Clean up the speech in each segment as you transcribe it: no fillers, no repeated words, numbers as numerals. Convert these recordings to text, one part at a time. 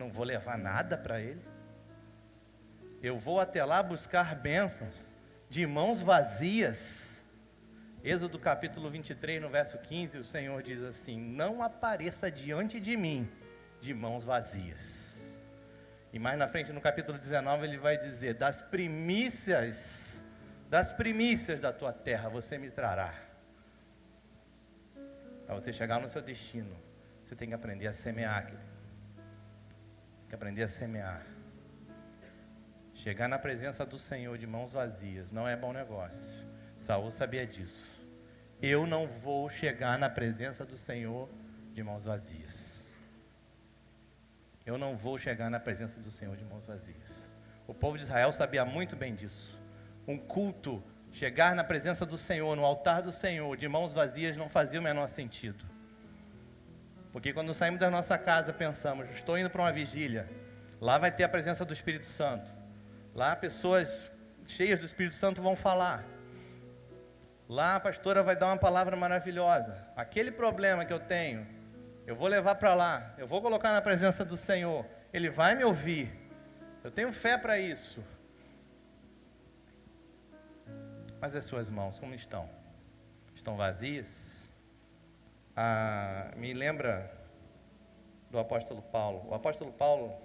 não vou levar nada para ele. Eu vou até lá buscar bênçãos de mãos vazias. Êxodo capítulo 23, no verso 15, o Senhor diz assim: não apareça diante de mim de mãos vazias. E mais na frente, no capítulo 19, ele vai dizer: das primícias da tua terra você me trará. Para você chegar no seu destino, você tem que aprender a semear, querido. Tem que aprender a semear. Chegar na presença do Senhor de mãos vazias não é bom negócio. Saul sabia disso. Eu não vou chegar na presença do Senhor de mãos vazias. Eu não vou chegar na presença do Senhor de mãos vazias. O povo de Israel sabia muito bem disso. Um culto, chegar na presença do Senhor, no altar do Senhor, de mãos vazias, não fazia o menor sentido. Porque quando saímos da nossa casa, pensamos: estou indo para uma vigília, lá vai ter a presença do Espírito Santo. Lá pessoas cheias do Espírito Santo vão falar. Lá a pastora vai dar uma palavra maravilhosa. Aquele problema que eu tenho, eu vou levar para lá. Eu vou colocar na presença do Senhor. Ele vai me ouvir. Eu tenho fé para isso. Mas as suas mãos, como estão? Estão vazias? Me lembra do apóstolo Paulo. O apóstolo Paulo,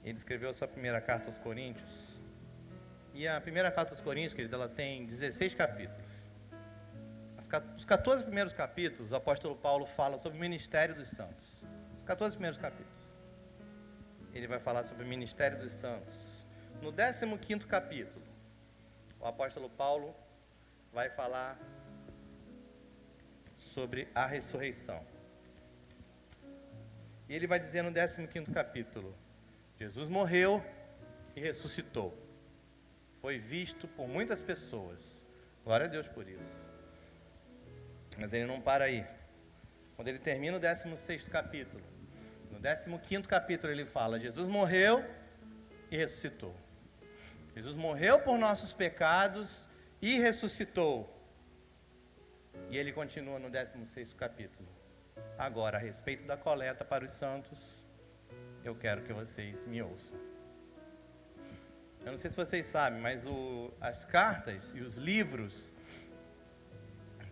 ele escreveu a sua primeira carta aos Coríntios. E a primeira carta aos Coríntios, querido, ela tem 16 capítulos. Os 14 primeiros capítulos, o apóstolo Paulo fala sobre o ministério dos santos. Os 14 primeiros capítulos. Ele vai falar sobre o ministério dos santos. No 15º capítulo, o apóstolo Paulo vai falar sobre a ressurreição. E ele vai dizer no 15º capítulo: Jesus morreu e ressuscitou. Foi visto por muitas pessoas. Glória a Deus por isso. Mas ele não para aí. Quando ele termina o 16º capítulo, no 15º capítulo ele fala: Jesus morreu e ressuscitou. Jesus morreu por nossos pecados e ressuscitou. E ele continua no 16º capítulo: agora, a respeito da coleta para os santos, eu quero que vocês me ouçam. Eu não sei se vocês sabem, mas as cartas e os livros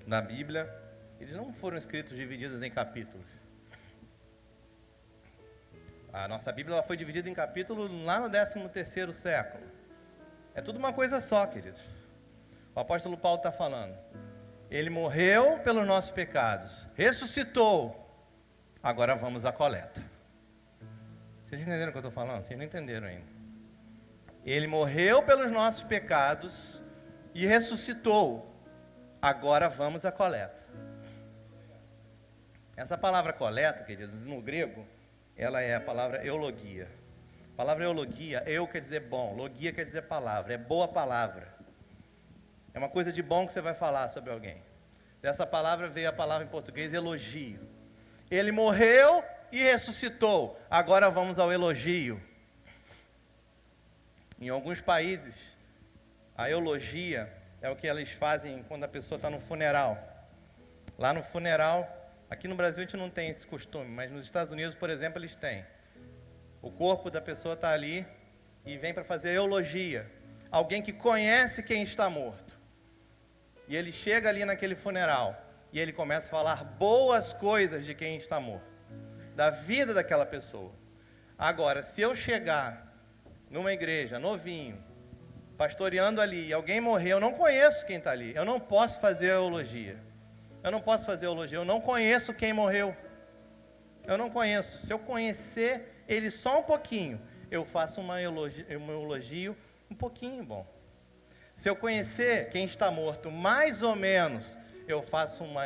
da Bíblia, eles não foram escritos divididos em capítulos. A nossa Bíblia ela foi dividida em capítulos lá no 13º século. É tudo uma coisa só, queridos. O apóstolo Paulo está falando: ele morreu pelos nossos pecados, ressuscitou, agora vamos à coleta. Vocês entenderam o que eu estou falando? Vocês não entenderam ainda. Ele morreu pelos nossos pecados e ressuscitou, agora vamos à coleta. Essa palavra coleta, queridos, no grego, ela é a palavra eulogia. A palavra eulogia, eu quer dizer bom, logia quer dizer palavra, é boa palavra. É uma coisa de bom que você vai falar sobre alguém. Dessa palavra veio a palavra em português elogio. Ele morreu e ressuscitou, agora vamos ao elogio. Em alguns países, a eulogia é o que eles fazem quando a pessoa está no funeral. Lá no funeral, aqui no Brasil a gente não tem esse costume, mas nos Estados Unidos, por exemplo, eles têm. O corpo da pessoa está ali e vem para fazer eulogia. Alguém que conhece quem está morto. E ele chega ali naquele funeral e ele começa a falar boas coisas de quem está morto, da vida daquela pessoa. Agora, se eu chegar numa igreja, novinho, pastoreando ali, e alguém morrer, eu não conheço quem está ali, eu não posso fazer eulogia. Eu não posso fazer eulogia, eu não conheço quem morreu. Eu não conheço. Se eu conhecer ele só um pouquinho, eu faço um elogio um pouquinho bom. Se eu conhecer quem está morto mais ou menos, eu faço um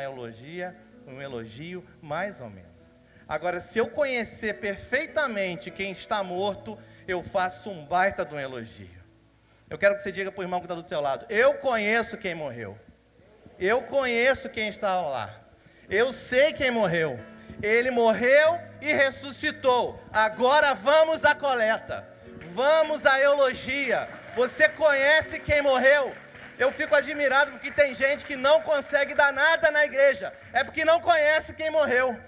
elogio mais ou menos. Agora, se eu conhecer perfeitamente quem está morto, eu faço um baita de um elogio. Eu quero que você diga para o irmão que está do seu lado: eu conheço quem morreu. Eu conheço quem está lá. Eu sei quem morreu. Ele morreu e ressuscitou. Agora vamos à coleta. Vamos à eulogia. Você conhece quem morreu? Eu fico admirado porque tem gente que não consegue dar nada na igreja. É porque não conhece quem morreu.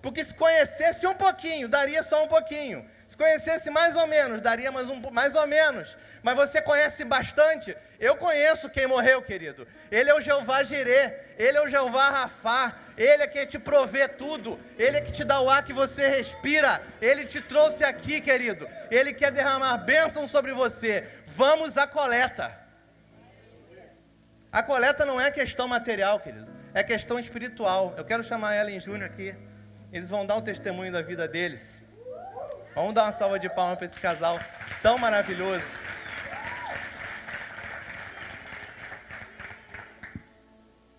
Porque se conhecesse um pouquinho, daria só um pouquinho. Se conhecesse mais ou menos, daria mais ou menos. Mas você conhece bastante. Eu conheço quem morreu, querido. Ele é o Jeová Jirê, Ele é o Jeová Rafá, Ele é quem te provê tudo, Ele é que te dá o ar que você respira, Ele te trouxe aqui, querido. Ele quer derramar bênção sobre você. Vamos à coleta. A coleta não é questão material, querido, é questão espiritual. Eu quero chamar a Ellen Júnior aqui. Eles vão dar um testemunho da vida deles. Vamos dar uma salva de palmas para esse casal tão maravilhoso.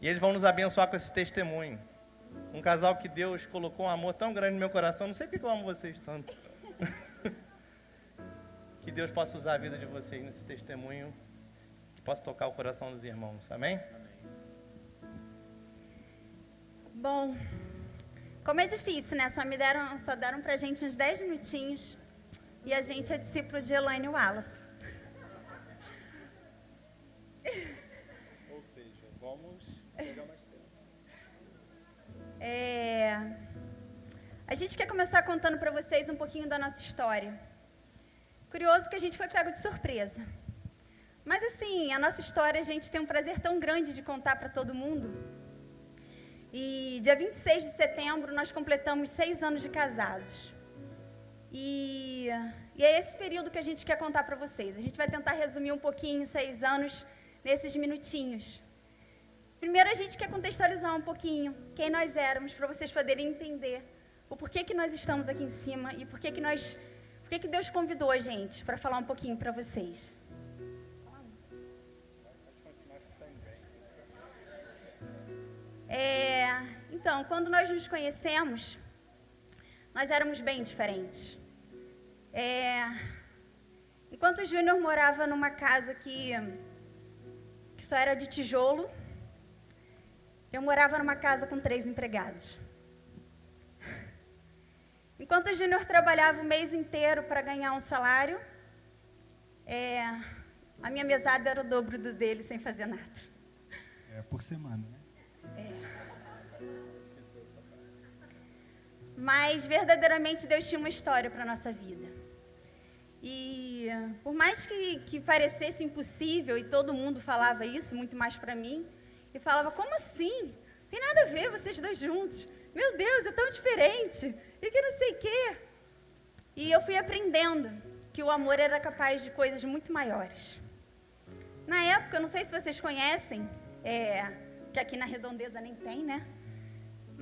E eles vão nos abençoar com esse testemunho. Um casal que Deus colocou um amor tão grande no meu coração. Não sei porque eu amo vocês tanto. Que Deus possa usar a vida de vocês nesse testemunho, que possa tocar o coração dos irmãos. Amém? Bom, como é difícil, né? Só deram pra gente uns 10 minutinhos. E a gente é discípulo de Elaine Wallace. Ou seja, vamos pegar mais tempo. A gente quer começar contando para vocês um pouquinho da nossa história. Curioso que a gente foi pego de surpresa. Mas assim, a nossa história a gente tem um prazer tão grande de contar para todo mundo. E dia 26 de setembro nós completamos 6 anos de casados. E é esse período que a gente quer contar para vocês. A gente vai tentar resumir um pouquinho 6 anos nesses minutinhos. Primeiro a gente quer contextualizar um pouquinho quem nós éramos, para vocês poderem entender o porquê que nós estamos aqui em cima e por que Deus convidou a gente para falar um pouquinho para vocês. Então, quando nós nos conhecemos, nós éramos bem diferentes. Enquanto o Júnior morava numa casa que só era de tijolo, eu morava numa casa com 3 empregados. Enquanto o Júnior trabalhava o mês inteiro para ganhar um salário, a minha mesada era o dobro do dele sem fazer nada. Por semana, né? Mas verdadeiramente Deus tinha uma história para a nossa vida. E por mais que parecesse impossível, e todo mundo falava isso, muito mais para mim, e falava, como assim? Tem nada a ver vocês dois juntos. Meu Deus, é tão diferente. E que não sei o quê. E eu fui aprendendo que o amor era capaz de coisas muito maiores. Na época, eu não sei se vocês conhecem, que aqui na Redondeza nem tem, né?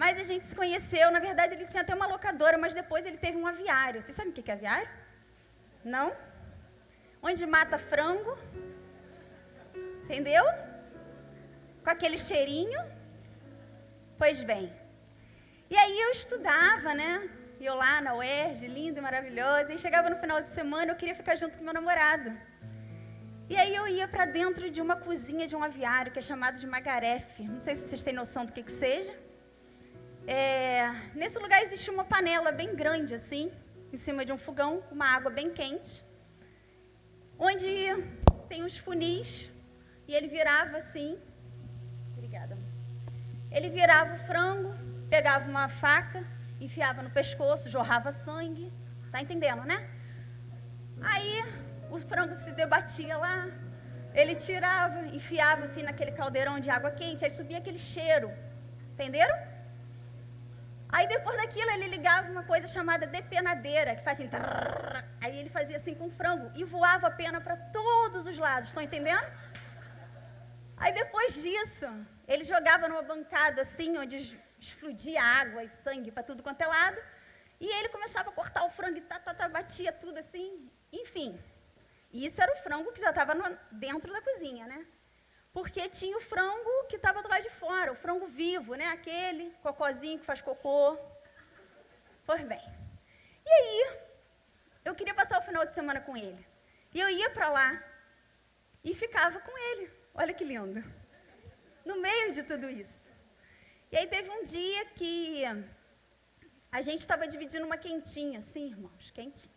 Mas a gente se conheceu, na verdade ele tinha até uma locadora, mas depois ele teve um aviário. Vocês sabem o que é aviário? Não? Onde mata frango. Entendeu? Com aquele cheirinho. Pois bem. E aí eu estudava, né? Eu lá na UERJ, linda e maravilhosa. E chegava no final de semana, eu queria ficar junto com meu namorado. E aí eu ia para dentro de uma cozinha de um aviário, que é chamado de Magarefe. Não sei se vocês têm noção do que seja. Nesse lugar existe uma panela bem grande, assim, em cima de um fogão, com uma água bem quente, onde tem uns funis, e ele virava assim, obrigada, ele virava o frango, pegava uma faca, enfiava no pescoço, jorrava sangue, tá entendendo, né? Aí o frango se debatia lá, ele tirava, enfiava assim naquele caldeirão de água quente, aí subia aquele cheiro, entenderam? Aí depois daquilo ele ligava uma coisa chamada depenadeira, que faz assim, trrr, aí ele fazia assim com o frango e voava a pena para todos os lados, estão entendendo? Aí depois disso, ele jogava numa bancada assim, onde explodia água e sangue para tudo quanto é lado, e ele começava a cortar o frango e batia tudo assim, enfim. Isso era o frango que já estava dentro da cozinha, né? Porque tinha o frango que estava do lado de fora, o frango vivo, né? Aquele cocôzinho que faz cocô. Pois bem. E aí, eu queria passar o final de semana com ele. E eu ia para lá e ficava com ele. Olha que lindo. No meio de tudo isso. E aí teve um dia que a gente estava dividindo uma quentinha, assim, irmãos, quentinha.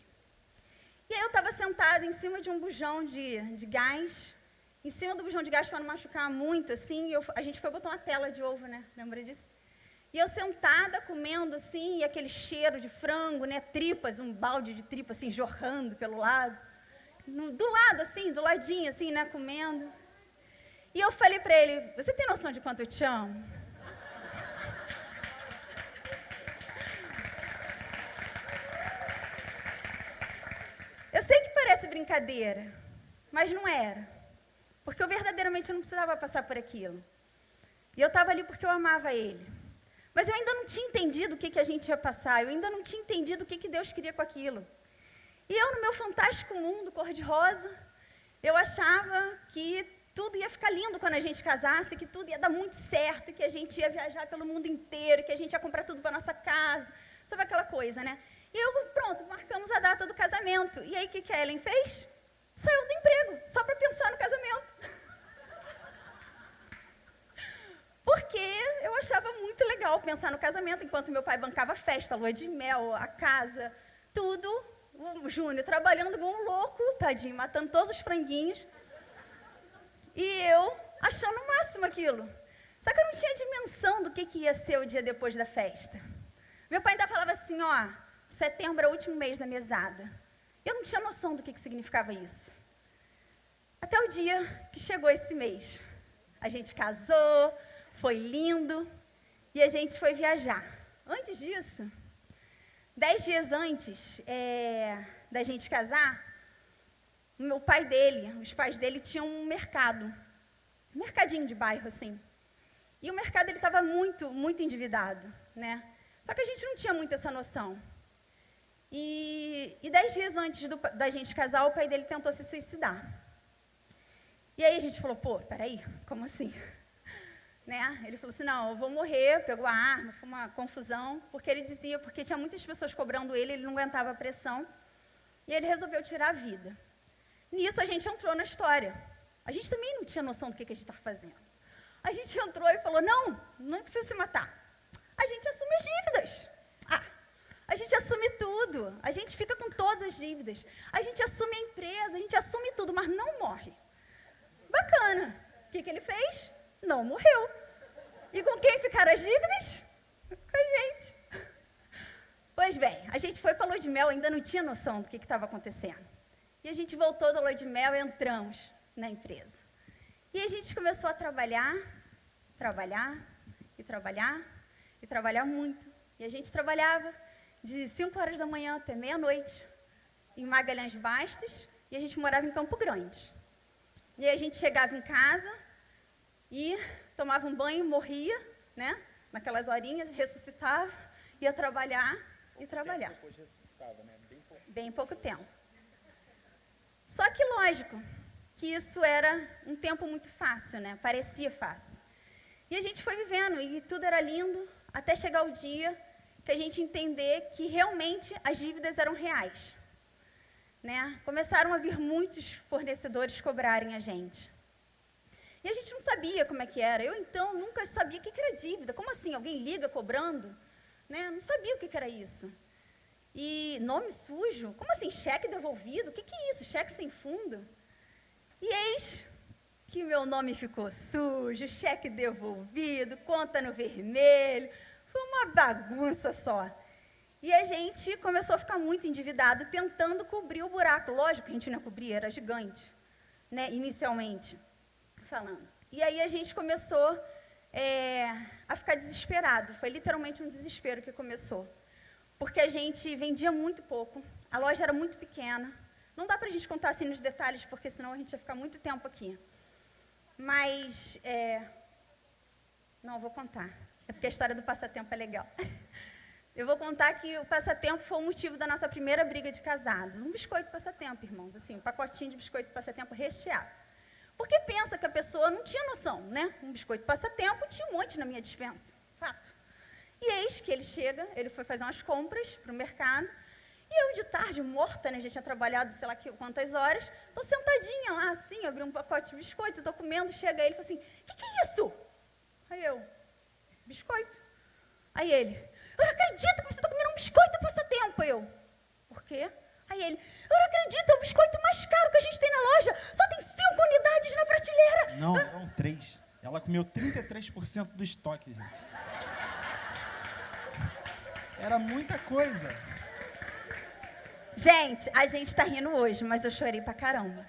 E aí eu estava sentada em cima de um bujão de gás, em cima do bujão de gás para não machucar muito, assim, a gente foi botar uma tela de ovo, né? Lembra disso? E eu sentada, comendo assim, e aquele cheiro de frango, né? Tripas, um balde de tripa assim, jorrando pelo lado. Do lado, assim, do ladinho, assim, né? Comendo. E eu falei para ele, você tem noção de quanto eu te amo? Eu sei que parece brincadeira, mas não era. Porque eu verdadeiramente não precisava passar por aquilo. E eu estava ali porque eu amava ele. Mas eu ainda não tinha entendido o que a gente ia passar, eu ainda não tinha entendido o que Deus queria com aquilo. E eu, no meu fantástico mundo cor-de-rosa, eu achava que tudo ia ficar lindo quando a gente casasse, que tudo ia dar muito certo, que a gente ia viajar pelo mundo inteiro, que a gente ia comprar tudo para nossa casa, sabe aquela coisa, né? E pronto, marcamos a data do casamento. E aí, o que a Ellen fez? Saiu do emprego, só para pensar no casamento. Porque eu achava muito legal pensar no casamento, enquanto meu pai bancava a festa, a lua de mel, a casa, tudo. O Júnior trabalhando como um louco, tadinho, matando todos os franguinhos. E eu achando o máximo aquilo. Só que eu não tinha dimensão do que ia ser o dia depois da festa. Meu pai ainda falava assim, ó, setembro é o último mês da mesada. Eu não tinha noção do que significava isso. Até o dia que chegou esse mês. A gente casou, foi lindo, e a gente foi viajar. Antes disso, 10 dias antes da gente casar, meu pai dele, os pais dele tinham um mercadinho de bairro, assim. E o mercado ele estava muito, muito endividado, né? Só que a gente não tinha muito essa noção. E 10 dias antes da gente casar, o pai dele tentou se suicidar. E aí a gente falou, pô, peraí, como assim? Né? Ele falou assim, não, eu vou morrer, pegou a arma, foi uma confusão, porque tinha muitas pessoas cobrando ele não aguentava a pressão, e ele resolveu tirar a vida. Nisso a gente entrou na história. A gente também não tinha noção do que a gente estava fazendo. A gente entrou e falou, não precisa se matar. A gente assume as dívidas. A gente assume tudo, a gente fica com todas as dívidas, a gente assume a empresa, a gente assume tudo, mas não morre. Bacana. O que ele fez? Não morreu. E com quem ficaram as dívidas? Com a gente. Pois bem, a gente foi para a lua de mel, ainda não tinha noção do que estava acontecendo. E a gente voltou da lua de mel e entramos na empresa. E a gente começou a trabalhar muito. E a gente trabalhava de 5 horas da manhã até meia-noite, em Magalhães Bastos, e a gente morava em Campo Grande. E aí a gente chegava em casa e tomava um banho, morria, né? Naquelas horinhas, ressuscitava, ia trabalhar e trabalhar. Depois ressuscitava, né? Bem pouco tempo. Só que, lógico, que isso era um tempo muito fácil, né? Parecia fácil. E a gente foi vivendo, e tudo era lindo, até chegar o dia que a gente entender que realmente as dívidas eram reais. Né? Começaram a vir muitos fornecedores cobrarem a gente. E a gente não sabia como é que era. Eu, então, nunca sabia o que era dívida. Como assim? Alguém liga cobrando? Né? Não sabia o que era isso. E nome sujo? Como assim? Cheque devolvido? O que é isso? Cheque sem fundo? E eis que meu nome ficou sujo, cheque devolvido, conta no vermelho. Foi uma bagunça só. E a gente começou a ficar muito endividado, tentando cobrir o buraco. Lógico que a gente não cobria, era gigante, né, inicialmente falando. E aí a gente começou a ficar desesperado. Foi literalmente um desespero que começou. Porque a gente vendia muito pouco, a loja era muito pequena. Não dá para a gente contar assim nos detalhes, porque senão a gente ia ficar muito tempo aqui. Mas, não, eu vou contar. É porque a história do passatempo é legal. Eu vou contar que o passatempo foi o motivo da nossa primeira briga de casados. Um biscoito passatempo, irmãos, assim, um pacotinho de biscoito passatempo recheado. Porque pensa que a pessoa não tinha noção, né? Um biscoito passatempo tinha um monte na minha despensa, fato. E eis que ele chega, ele foi fazer umas compras para o mercado, e eu de tarde, morta, né? Já tinha trabalhado sei lá quantas horas, estou sentadinha lá, assim, abri um pacote de biscoito, estou comendo, chega ele e fala assim, o que é isso? Aí eu, biscoito. Aí ele, eu não acredito que você está comendo um biscoito passatempo. Eu, por quê? Aí ele, eu não acredito, é o biscoito mais caro que a gente tem na loja, só tem 5 unidades na prateleira. Não, eram 3. Ela comeu 33% do estoque, gente. Era muita coisa. Gente, a gente está rindo hoje, mas eu chorei pra caramba.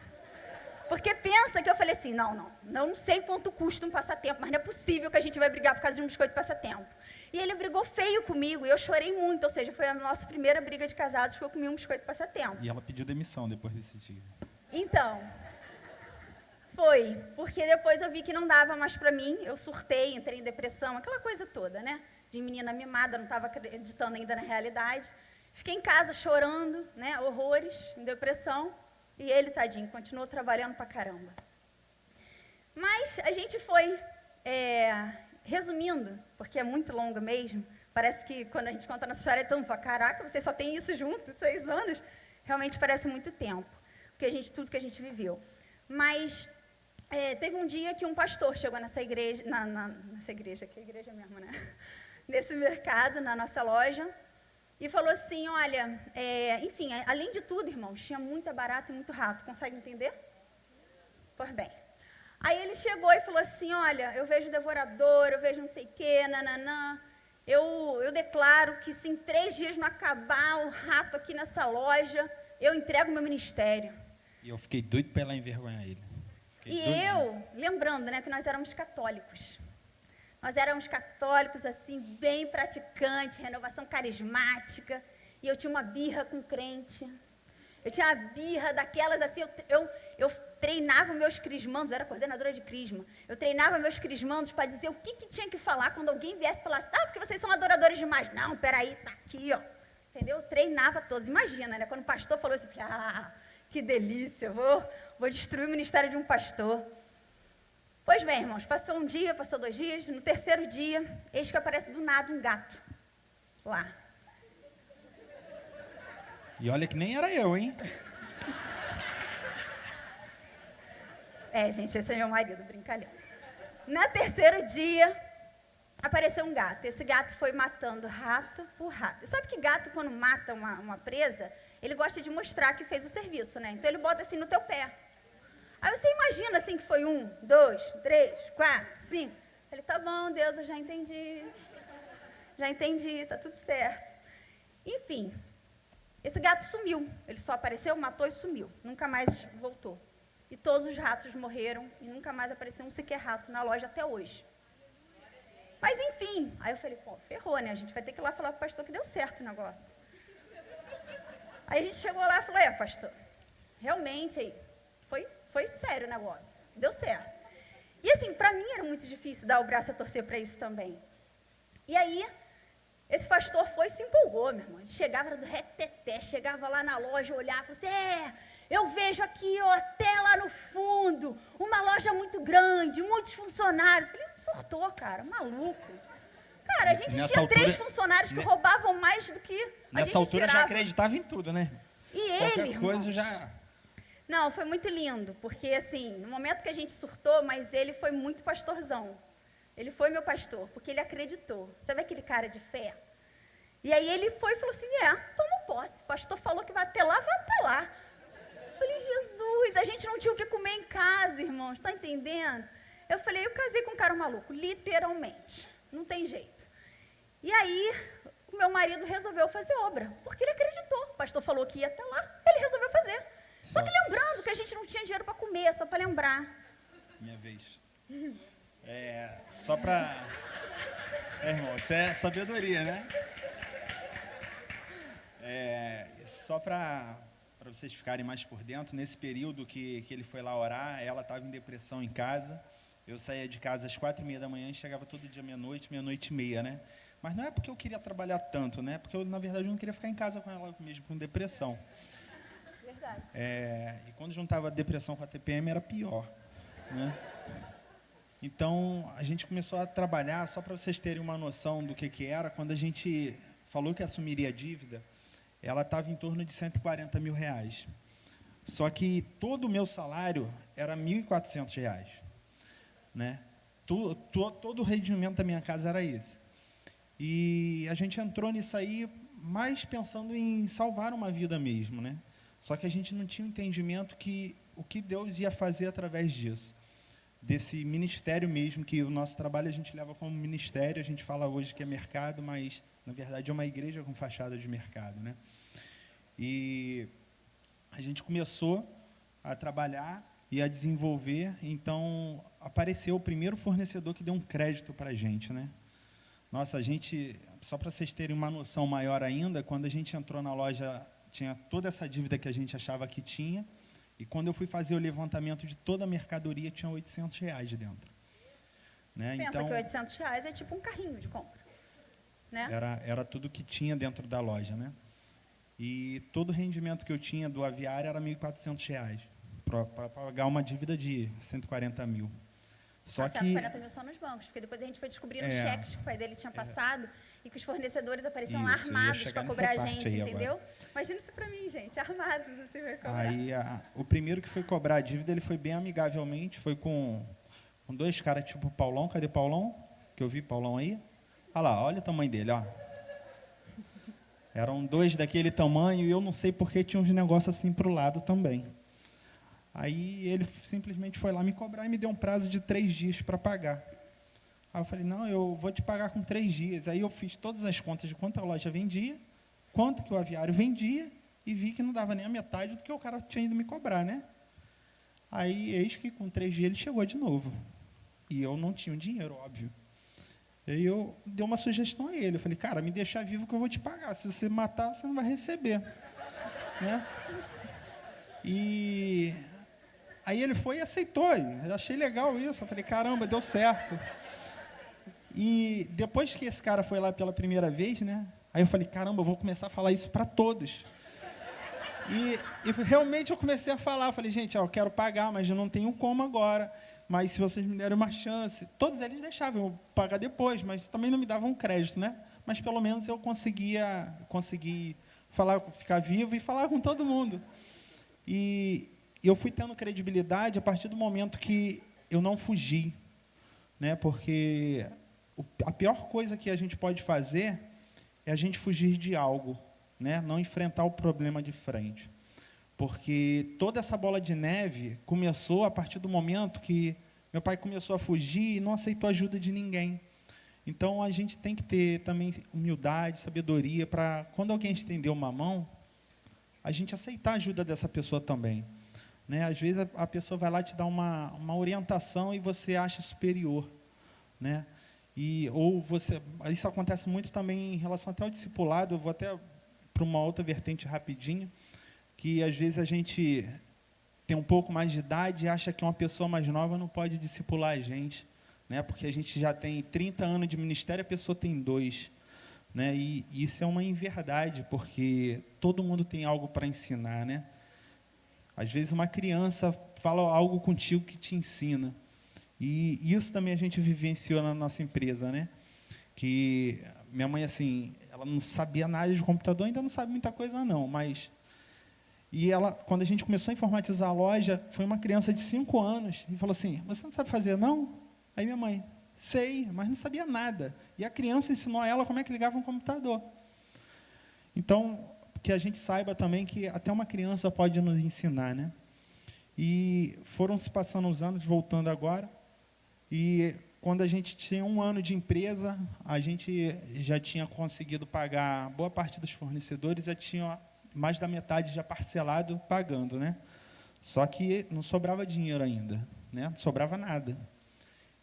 Porque pensa que eu falei assim, não sei quanto custa um passatempo, mas não é possível que a gente vai brigar por causa de um biscoito de passatempo. E ele brigou feio comigo, e eu chorei muito, ou seja, foi a nossa primeira briga de casados, porque eu comi um biscoito de passatempo. E ela pediu demissão depois desse dia. Então, foi, porque depois eu vi que não dava mais pra mim, eu surtei, entrei em depressão, aquela coisa toda, né? De menina mimada, não estava acreditando ainda na realidade. Fiquei em casa chorando, né? Horrores, em depressão. E ele, tadinho, continuou trabalhando pra caramba. Mas a gente foi, resumindo, porque é muito longo mesmo, parece que quando a gente conta nossa história, todo mundo fala, caraca, vocês só têm isso junto, 6 anos. Realmente parece muito tempo, porque tudo que a gente viveu. Mas teve um dia que um pastor chegou nessa igreja, nessa igreja, que é a igreja mesmo, né? Nesse mercado, na nossa loja, e falou assim, olha, enfim, além de tudo, irmãos, tinha muita barata e muito rato. Consegue entender? Pois bem. Aí ele chegou e falou assim, olha, eu vejo devorador, eu vejo não sei o quê, nananã. Eu declaro que se em 3 dias não acabar o rato aqui nessa loja, eu entrego o meu ministério. E eu fiquei doido para ela envergonhar ele. Lembrando, né, que nós éramos católicos. Nós éramos católicos, assim, bem praticantes, renovação carismática, e eu tinha uma birra com crente. Eu tinha uma birra daquelas, assim, eu treinava meus crismandos, eu era coordenadora de crisma, eu treinava meus crismandos para dizer o que tinha que falar quando alguém viesse e falasse, porque vocês são adoradores demais. Não, peraí, tá aqui, ó. Entendeu? Eu treinava todos. Imagina, né, quando o pastor falou isso, eu falei, que delícia, vou destruir o ministério de um pastor. Pois bem, irmãos, passou um dia, passou 2 dias, no 3º dia, eis que aparece do nada um gato lá. E olha que nem era eu, hein? Gente, esse é meu marido, brincalhão. No 3º dia, apareceu um gato. Esse gato foi matando rato por rato. E sabe que gato, quando mata uma presa, ele gosta de mostrar que fez o serviço, né? Então, ele bota assim no teu pé. Aí você imagina assim que foi 1, 2, 3, 4, 5. Ele, tá bom, Deus, eu já entendi. Já entendi, tá tudo certo. Enfim, esse gato sumiu. Ele só apareceu, matou e sumiu. Nunca mais voltou. E todos os ratos morreram e nunca mais apareceu um sequer rato na loja até hoje. Mas enfim, aí eu falei, ferrou, né? A gente vai ter que ir lá falar pro pastor que deu certo o negócio. Aí a gente chegou lá e falou, pastor, realmente aí, foi sério o negócio, deu certo. E assim, para mim era muito difícil dar o braço a torcer para isso também. E aí, esse pastor foi e se empolgou, meu irmão. Ele chegava do reteté, chegava lá na loja, olhava e falava assim, eu vejo aqui, até lá no fundo, uma loja muito grande, muitos funcionários. Eu falei, surtou, cara, maluco. Cara, a gente tinha 3 funcionários que roubavam mais do que a gente tirava. Nessa altura já acreditava em tudo, né? E qualquer ele, coisa irmãos, já... Não, foi muito lindo, porque assim, no momento que a gente surtou, mas ele foi muito pastorzão. Ele foi meu pastor, porque ele acreditou. Sabe aquele cara de fé? E aí ele foi e falou assim, toma posse. O pastor falou que vai até lá, vai até lá. Eu falei, Jesus, a gente não tinha o que comer em casa, irmãos, tá entendendo? Eu falei, eu casei com um cara maluco, literalmente, não tem jeito. E aí, o meu marido resolveu fazer obra, porque ele acreditou. O pastor falou que ia até lá, ele resolveu fazer. Só que lembrando que a gente não tinha dinheiro para comer, só para lembrar. Minha vez. Só para... irmão, isso é sabedoria, né? Só para vocês ficarem mais por dentro, nesse período que ele foi lá orar, ela estava em depressão em casa. Eu saía de casa às 4h30 da manhã e chegava todo dia meia-noite, meia-noite e meia, né? Mas não é porque eu queria trabalhar tanto, né? Porque eu, na verdade, não queria ficar em casa com ela mesmo, com depressão. Verdade. E quando juntava a depressão com a TPM, era pior, né? Então, a gente começou a trabalhar, só para vocês terem uma noção do que era, quando a gente falou que assumiria a dívida, ela estava em torno de R$140 mil. Só que todo o meu salário era R$1.400, né? Todo o rendimento da minha casa era esse. E a gente entrou nisso aí mais pensando em salvar uma vida mesmo, né? Só que a gente não tinha entendimento que o que Deus ia fazer através disso. Desse ministério mesmo, que o nosso trabalho a gente leva como ministério, a gente fala hoje que é mercado, mas Na verdade, é uma igreja com fachada de mercado, né? E a gente começou a trabalhar e a desenvolver, então apareceu o primeiro fornecedor que deu um crédito para a gente, né? Nossa, a gente, só para vocês terem uma noção maior ainda, quando a gente entrou na loja, tinha toda essa dívida que a gente achava que tinha, e quando eu fui fazer o levantamento de toda a mercadoria, tinha R$800 de dentro. Né? Pensa Então, que R$800 é tipo um carrinho de compra, né? era tudo que tinha dentro da loja, né? E todo o rendimento que eu tinha do aviário era R$1.400, para pagar uma dívida de 140 mil. Só que 140 mil só nos bancos, porque depois a gente foi descobrindo os cheques que o pai dele tinha passado e que os fornecedores apareciam lá Isso, eu ia armados chegar para cobrar a nessa parte gente, aí entendeu? Imagina isso para mim, gente, armados assim vai cobrar. Aí, o primeiro que foi cobrar a dívida, ele foi bem amigavelmente, foi com dois caras tipo o Paulão. Cadê o Paulão? Que eu vi Paulão aí. Olha lá, olha o tamanho dele, ó. Eram dois daquele tamanho e eu não sei porque tinha uns negócios assim para o lado também. Aí ele simplesmente foi lá me cobrar e me deu um prazo de 3 dias para pagar. Aí eu falei, não, eu vou te pagar com 3 dias. Aí eu fiz todas as contas de quanto a loja vendia, quanto que o aviário vendia, e vi que não dava nem a metade do que o cara tinha ido me cobrar, né? Aí, eis que com 3 dias ele chegou de novo. E eu não tinha o dinheiro, óbvio. Aí eu dei uma sugestão a ele. Eu falei, cara, me deixa vivo que eu vou te pagar. Se você matar, você não vai receber. Né? E aí ele foi e aceitou. Eu achei legal isso. Eu falei, caramba, deu certo. E depois que esse cara foi lá pela primeira vez, né? Aí eu falei, caramba, eu vou começar a falar isso para todos. E realmente eu comecei a falar. Eu falei, gente, eu quero pagar, mas eu não tenho como agora. Mas se vocês me derem uma chance... Todos eles deixavam eu pagar depois, mas também não me davam crédito, né? Mas pelo menos eu consegui falar, ficar vivo e falar com todo mundo. E eu fui tendo credibilidade a partir do momento que eu não fugi, né? Porque a pior coisa que a gente pode fazer é a gente fugir de algo, né? Não enfrentar o problema de frente. Porque toda essa bola de neve começou a partir do momento que meu pai começou a fugir e não aceitou ajuda de ninguém. Então, a gente tem que ter também humildade, sabedoria, para, quando alguém estender uma mão, a gente aceitar a ajuda dessa pessoa também. Né? Às vezes, a pessoa vai lá te dar uma orientação e você acha superior. Né? Isso acontece muito também em relação até ao discipulado. Eu vou até para uma outra vertente rapidinho, que às vezes a gente tem um pouco mais de idade e acha que uma pessoa mais nova não pode discipular a gente, né? Porque a gente já tem 30 anos de ministério, a pessoa tem 2. Né? E isso é uma inverdade, porque todo mundo tem algo para ensinar. Né? Às vezes uma criança fala algo contigo que te ensina. E isso também a gente vivenciou na nossa empresa. Né? Que minha mãe, assim, ela não sabia nada de computador, ainda não sabe muita coisa não, mas... E ela, quando a gente começou a informatizar a loja, foi uma criança de 5 anos e falou assim, você não sabe fazer, não? Aí minha mãe, sei, mas não sabia nada. E a criança ensinou a ela como é que ligava um computador. Então, que a gente saiba também que até uma criança pode nos ensinar. Né? E foram se passando os anos, voltando agora, e quando a gente tinha 1 ano de empresa, a gente já tinha conseguido pagar boa parte dos fornecedores, já tinha mais da metade já parcelado, pagando, né? Só que não sobrava dinheiro ainda, né? Não sobrava nada.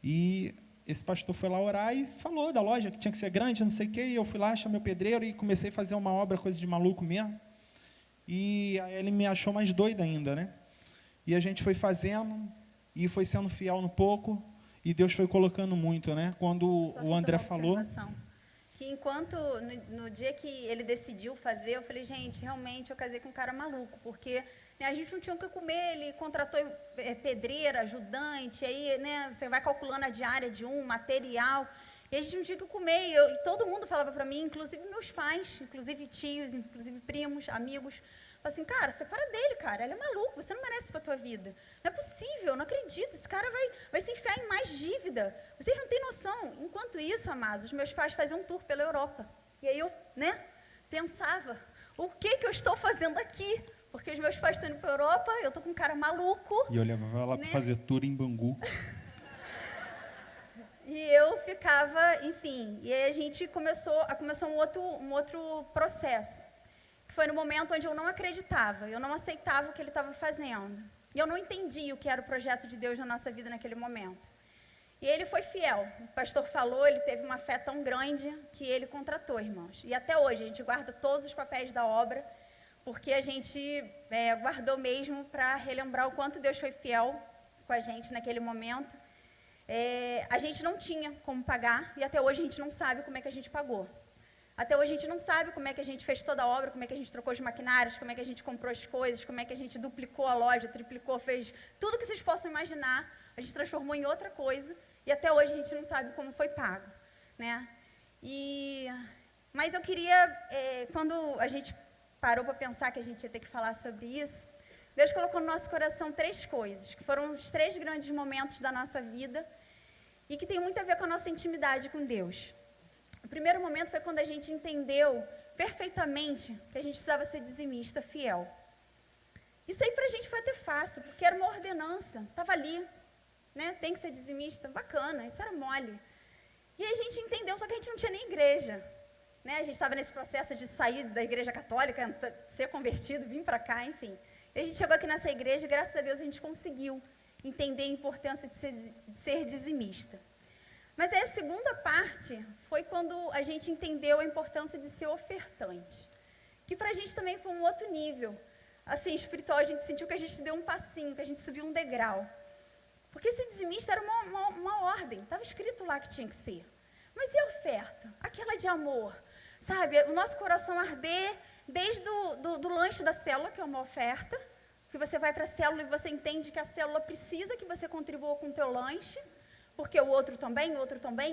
E esse pastor foi lá orar e falou da loja que tinha que ser grande, não sei o quê, e eu fui lá, chamei o pedreiro e comecei a fazer uma obra, coisa de maluco mesmo. E aí ele me achou mais doido ainda, né? E a gente foi fazendo, e foi sendo fiel no pouco, e Deus foi colocando muito, né? Quando o André falou... Que enquanto, no dia que ele decidiu fazer, eu falei, gente, realmente eu casei com um cara maluco, porque né, a gente não tinha o que comer, ele contratou pedreira, ajudante, aí né, você vai calculando a diária de material, e a gente não tinha o que comer, e todo mundo falava para mim, inclusive meus pais, inclusive tios, inclusive primos, amigos, assim, cara, separa dele, cara, ele é maluco, você não merece para a tua vida. Não é possível, não acredito, esse cara vai se enfiar em mais dívida. Vocês não têm noção. Enquanto isso, amados, os meus pais faziam um tour pela Europa. E aí eu, né, pensava, o que eu estou fazendo aqui? Porque os meus pais estão indo para a Europa, eu estou com um cara maluco. E eu levava lá para fazer tour em Bangu. E eu ficava, enfim, e aí a gente começou um outro processo, que foi no momento onde eu não acreditava, eu não aceitava o que ele estava fazendo. E eu não entendia o que era o projeto de Deus na nossa vida naquele momento. E ele foi fiel. O pastor falou, ele teve uma fé tão grande que ele contratou, irmãos. E até hoje a gente guarda todos os papéis da obra, porque a gente guardou mesmo para relembrar o quanto Deus foi fiel com a gente naquele momento. A gente não tinha como pagar e até hoje a gente não sabe como é que a gente pagou. Até hoje a gente não sabe como é que a gente fez toda a obra, como é que a gente trocou os maquinários, como é que a gente comprou as coisas, como é que a gente duplicou a loja, triplicou, fez tudo que vocês possam imaginar, a gente transformou em outra coisa e até hoje a gente não sabe como foi pago, né? Mas eu queria, quando a gente parou para pensar que a gente ia ter que falar sobre isso, Deus colocou no nosso coração 3 coisas, que foram os 3 grandes momentos da nossa vida e que tem muito a ver com a nossa intimidade com Deus. O primeiro momento foi quando a gente entendeu perfeitamente que a gente precisava ser dizimista fiel. Isso aí para a gente foi até fácil, porque era uma ordenança, estava ali, né? Tem que ser dizimista, bacana, isso era mole. E aí a gente entendeu, só que a gente não tinha nem igreja, né? A gente estava nesse processo de sair da igreja católica, ser convertido, vir para cá, enfim. E a gente chegou aqui nessa igreja e graças a Deus a gente conseguiu entender a importância de ser dizimista. Mas aí a segunda parte foi quando a gente entendeu a importância de ser ofertante, que para a gente também foi um outro nível. Assim, espiritual, a gente sentiu que a gente deu um passinho, que a gente subiu um degrau. Porque ser dizimista era uma ordem, estava escrito lá que tinha que ser. Mas e a oferta? Aquela de amor, sabe? O nosso coração arder desde do lanche da célula, que é uma oferta, que você vai para a célula e você entende que a célula precisa que você contribua com o teu lanche, porque o outro também,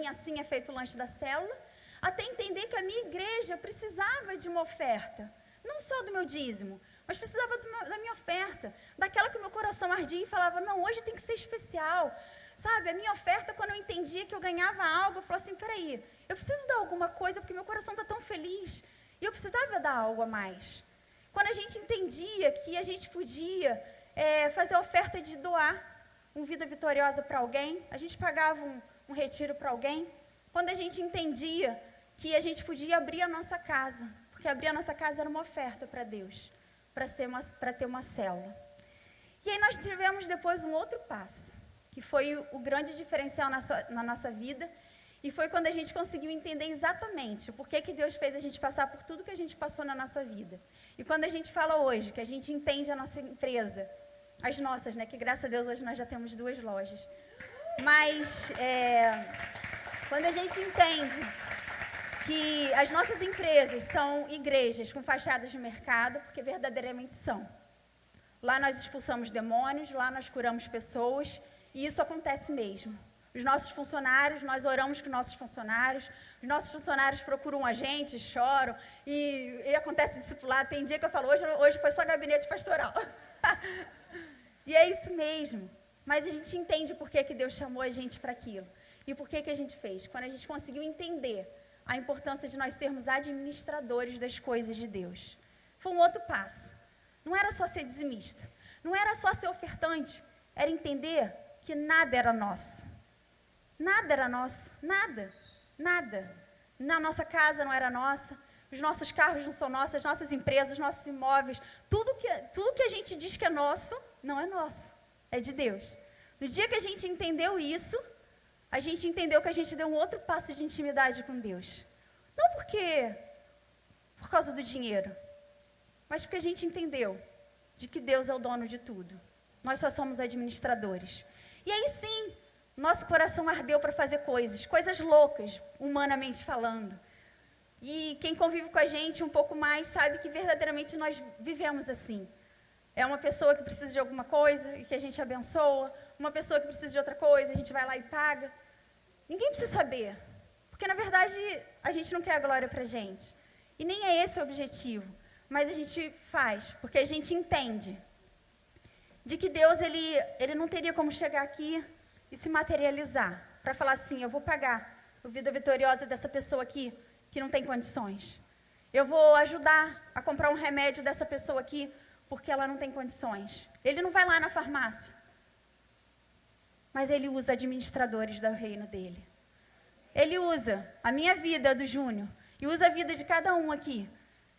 e assim é feito o lanche da célula, até entender que a minha igreja precisava de uma oferta, não só do meu dízimo, mas precisava da minha oferta, daquela que o meu coração ardia e falava, não, hoje tem que ser especial, sabe? A minha oferta, quando eu entendia que eu ganhava algo, eu falava assim, peraí, eu preciso dar alguma coisa, porque meu coração está tão feliz, e eu precisava dar algo a mais. Quando a gente entendia que a gente podia fazer a oferta de doar uma vida vitoriosa para alguém, a gente pagava um retiro para alguém, quando a gente entendia que a gente podia abrir a nossa casa, porque abrir a nossa casa era uma oferta para Deus, para ter uma célula. E aí nós tivemos depois um outro passo, que foi o grande diferencial na nossa vida, e foi quando a gente conseguiu entender exatamente o porquê que Deus fez a gente passar por tudo que a gente passou na nossa vida. E quando a gente fala hoje, que a gente entende a nossa empresa, as nossas, né? Que graças a Deus hoje nós já temos 2 lojas. Mas quando a gente entende que as nossas empresas são igrejas com fachadas de mercado, porque verdadeiramente são. Lá nós expulsamos demônios, lá nós curamos pessoas, e isso acontece mesmo. Os nossos funcionários, nós oramos com nossos funcionários, os nossos funcionários procuram a gente, choram, e acontece discipulado. Tem dia que eu falo, hoje foi só gabinete pastoral. E é isso mesmo. Mas a gente entende por que Deus chamou a gente para aquilo. E por que a gente fez. Quando a gente conseguiu entender a importância de nós sermos administradores das coisas de Deus. Foi um outro passo. Não era só ser dizimista. Não era só ser ofertante. Era entender que nada era nosso. Nada era nosso. Nada. Nada. Na nossa casa não era nossa. Os nossos carros não são nossos, as nossas empresas, os nossos imóveis. Tudo que a gente diz que é nosso, não é nosso. É de Deus. No dia que a gente entendeu isso, a gente entendeu que a gente deu um outro passo de intimidade com Deus. Não por causa do dinheiro, mas porque a gente entendeu de que Deus é o dono de tudo. Nós só somos administradores. E aí sim, nosso coração ardeu para fazer coisas loucas, humanamente falando. E quem convive com a gente um pouco mais sabe que verdadeiramente nós vivemos assim. É uma pessoa que precisa de alguma coisa e que a gente abençoa, uma pessoa que precisa de outra coisa, a gente vai lá e paga. Ninguém precisa saber, porque na verdade a gente não quer a glória para a gente. E nem é esse o objetivo, mas a gente faz, porque a gente entende de que Deus ele não teria como chegar aqui e se materializar, para falar assim, eu vou pagar a vida vitoriosa dessa pessoa aqui, que não tem condições. Eu vou ajudar a comprar um remédio dessa pessoa aqui, porque ela não tem condições. Ele não vai lá na farmácia. Mas ele usa administradores do reino dele. Ele usa a minha vida, a do Júnior, e usa a vida de cada um aqui.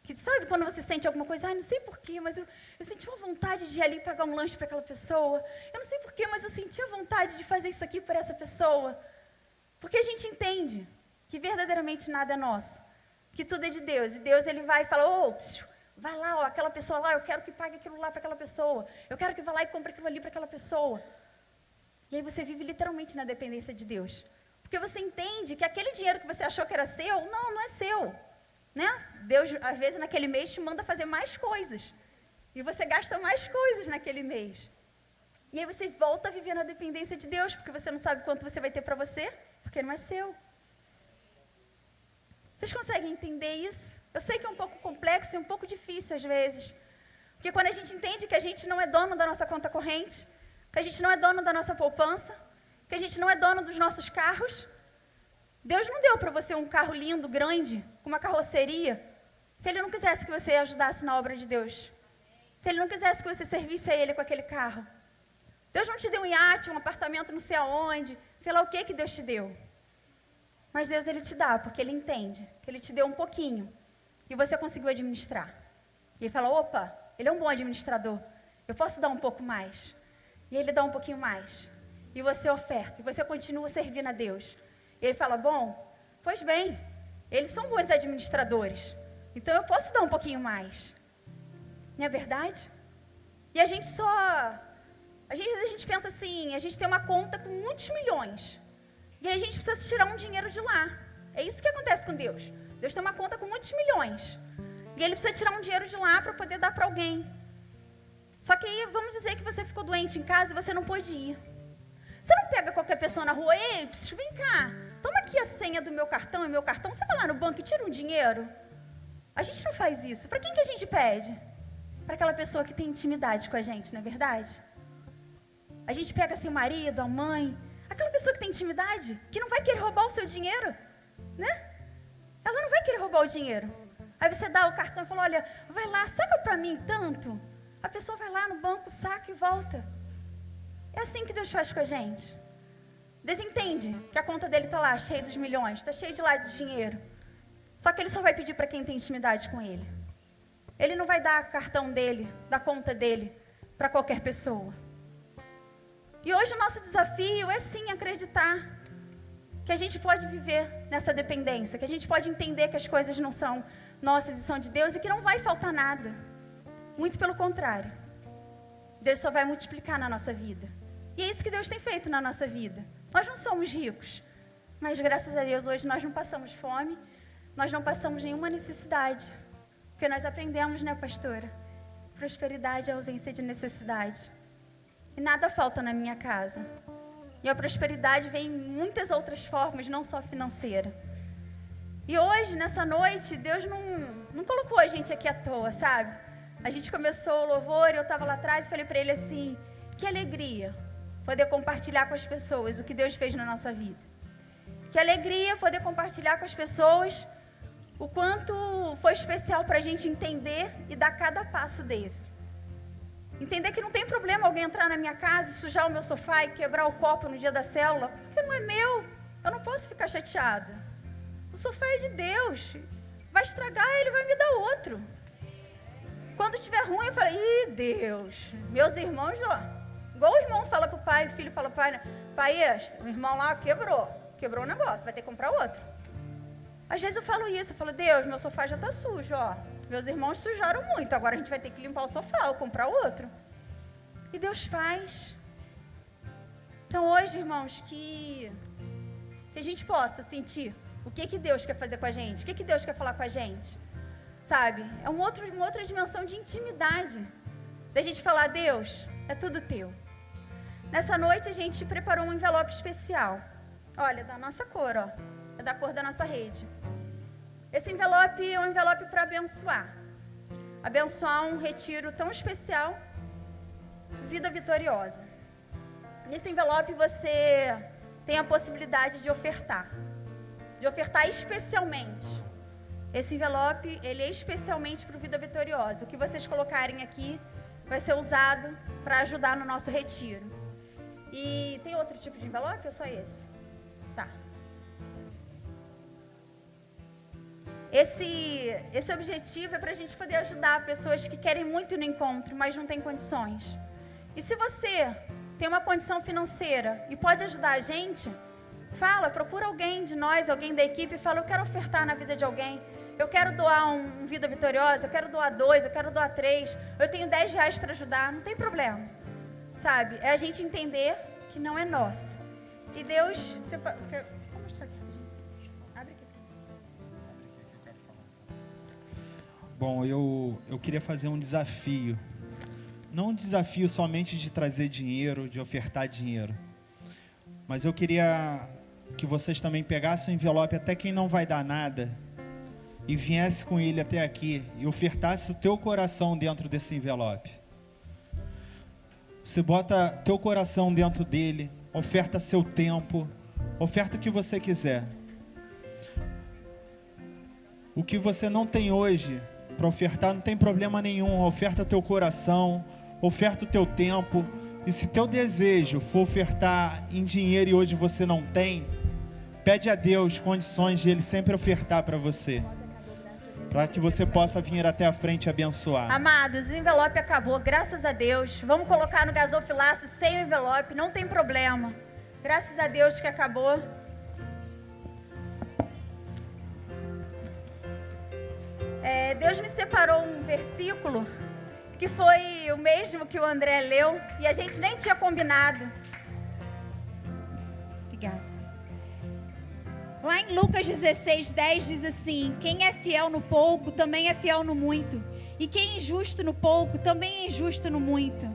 Que sabe quando você sente alguma coisa, não sei porquê, mas eu senti uma vontade de ir ali pagar um lanche para aquela pessoa. Eu não sei porquê, mas eu senti a vontade de fazer isso aqui por essa pessoa. Porque a gente entende que verdadeiramente nada é nosso, que tudo é de Deus. E Deus, ele vai e fala, vai lá, aquela pessoa lá, eu quero que pague aquilo lá para aquela pessoa. Eu quero que vá lá e compre aquilo ali para aquela pessoa. E aí você vive literalmente na dependência de Deus. Porque você entende que aquele dinheiro que você achou que era seu, não é seu. Né? Deus, às vezes, naquele mês, te manda fazer mais coisas. E você gasta mais coisas naquele mês. E aí você volta a viver na dependência de Deus, porque você não sabe quanto você vai ter para você, porque não é seu. Vocês conseguem entender isso? Eu sei que é um pouco complexo e um pouco difícil às vezes. Porque quando a gente entende que a gente não é dono da nossa conta corrente, que a gente não é dono da nossa poupança, que a gente não é dono dos nossos carros, Deus não deu para você um carro lindo, grande, com uma carroceria, se Ele não quisesse que você ajudasse na obra de Deus. Se Ele não quisesse que você servisse a Ele com aquele carro. Deus não te deu um iate, um apartamento não sei aonde, sei lá o que Deus te deu. Mas Deus, Ele te dá, porque Ele entende que Ele te deu um pouquinho e você conseguiu administrar. E Ele fala, Ele é um bom administrador, eu posso dar um pouco mais. E Ele dá um pouquinho mais. E você oferta, e você continua servindo a Deus. E Ele fala, pois bem, eles são bons administradores, então eu posso dar um pouquinho mais. Não é verdade? E a gente às vezes a gente pensa assim, a gente tem uma conta com muitos milhões, e aí a gente precisa tirar um dinheiro de lá. É isso que acontece com Deus. Deus tem uma conta com muitos milhões, e Ele precisa tirar um dinheiro de lá para poder dar para alguém. Só que aí, vamos dizer que você ficou doente em casa e você não pôde ir. Você não pega qualquer pessoa na rua, vem cá, toma aqui a senha do meu cartão e meu cartão, você vai lá no banco e tira um dinheiro? A gente não faz isso. Para quem que a gente pede? Para aquela pessoa que tem intimidade com a gente, não é verdade? A gente pega assim o marido, a mãe, aquela pessoa que tem intimidade, que não vai querer roubar o seu dinheiro, né? Ela não vai querer roubar o dinheiro. Aí você dá o cartão e fala, olha, vai lá, saca para mim tanto. A pessoa vai lá no banco, saca e volta. É assim que Deus faz com a gente. Deus entende que a conta dele está lá, cheia dos milhões, está cheia de lá de dinheiro. Só que Ele só vai pedir para quem tem intimidade com Ele. Ele não vai dar o cartão dele, da conta dele, para qualquer pessoa. E hoje o nosso desafio é sim acreditar que a gente pode viver nessa dependência, que a gente pode entender que as coisas não são nossas e são de Deus e que não vai faltar nada. Muito pelo contrário. Deus só vai multiplicar na nossa vida. E é isso que Deus tem feito na nossa vida. Nós não somos ricos, mas graças a Deus hoje nós não passamos fome, nós não passamos nenhuma necessidade. Porque nós aprendemos, né, pastora? Prosperidade é ausência de necessidade. E nada falta na minha casa. E a prosperidade vem em muitas outras formas, não só financeira. E hoje, nessa noite, Deus não colocou a gente aqui à toa, sabe? A gente começou o louvor e eu estava lá atrás e falei para ele assim, que alegria poder compartilhar com as pessoas o que Deus fez na nossa vida. Que alegria poder compartilhar com as pessoas o quanto foi especial para a gente entender e dar cada passo desse. Entender que não tem problema alguém entrar na minha casa e sujar o meu sofá e quebrar o copo no dia da célula, porque não é meu, eu não posso ficar chateada. O sofá é de Deus, vai estragar, Ele vai me dar outro. Quando estiver ruim, eu falo, Deus, meus irmãos, igual o irmão fala para o pai, o filho fala para o pai, o irmão lá quebrou o negócio, vai ter que comprar outro. Às vezes eu falo isso, eu falo, Deus, meu sofá já está sujo, meus irmãos sujaram muito, agora a gente vai ter que limpar o sofá ou comprar outro. E Deus faz. Então hoje, irmãos, que a gente possa sentir o que Deus quer fazer com a gente, o que Deus quer falar com a gente. Sabe? É uma outra dimensão de intimidade. Da gente falar, Deus, é tudo teu. Nessa noite a gente preparou um envelope especial. Olha, da nossa cor, é da cor da nossa rede. Esse envelope é um envelope para abençoar. Abençoar um retiro tão especial, Vida Vitoriosa. Nesse envelope você tem a possibilidade de ofertar especialmente. Esse envelope, ele é especialmente para o Vida Vitoriosa. O que vocês colocarem aqui vai ser usado para ajudar no nosso retiro. E tem outro tipo de envelope ou só esse? Tá. Esse objetivo é para a gente poder ajudar pessoas que querem muito no encontro, mas não têm condições. E se você tem uma condição financeira e pode ajudar a gente, procura alguém de nós, alguém da equipe, e fala, eu quero ofertar na vida de alguém, eu quero doar um Vida Vitoriosa, eu quero doar 2, eu quero doar 3, eu tenho R$10 para ajudar, não tem problema, sabe? É a gente entender que não é nossa. E Deus... Só mostrar aqui. Abre aqui. Bom, eu queria fazer um desafio. Não um desafio somente de trazer dinheiro, de ofertar dinheiro. Mas eu queria que vocês também pegassem o envelope, até quem não vai dar nada, e viesse com ele até aqui e ofertasse o teu coração dentro desse envelope. Você bota teu coração dentro dele, oferta seu tempo, oferta o que você quiser. O que você não tem hoje para ofertar, não tem problema nenhum. Oferta teu coração, oferta o teu tempo. E se teu desejo for ofertar em dinheiro e hoje você não tem, pede a Deus condições de Ele sempre ofertar para você, para que você possa vir até a frente e abençoar. Amados, o envelope acabou, graças a Deus. Vamos colocar no gasofilaço sem o envelope, não tem problema. Graças a Deus que acabou. Deus me separou um versículo que foi o mesmo que o André leu e a gente nem tinha combinado. Obrigada. Lá em Lucas 16:10 diz assim: quem é fiel no pouco também é fiel no muito, e quem é injusto no pouco também é injusto no muito.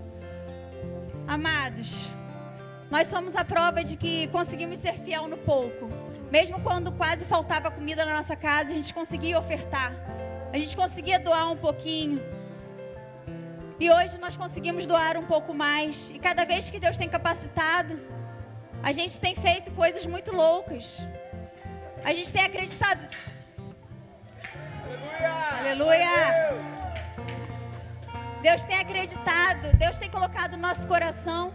Amados, nós somos a prova de que conseguimos ser fiel no pouco. Mesmo quando quase faltava comida na nossa casa, a gente conseguia ofertar, a gente conseguia doar um pouquinho. E hoje nós conseguimos doar um pouco mais. E cada vez que Deus tem capacitado, a gente tem feito coisas muito loucas. A gente tem acreditado. Aleluia! Aleluia! Deus tem acreditado, Deus tem colocado no nosso coração.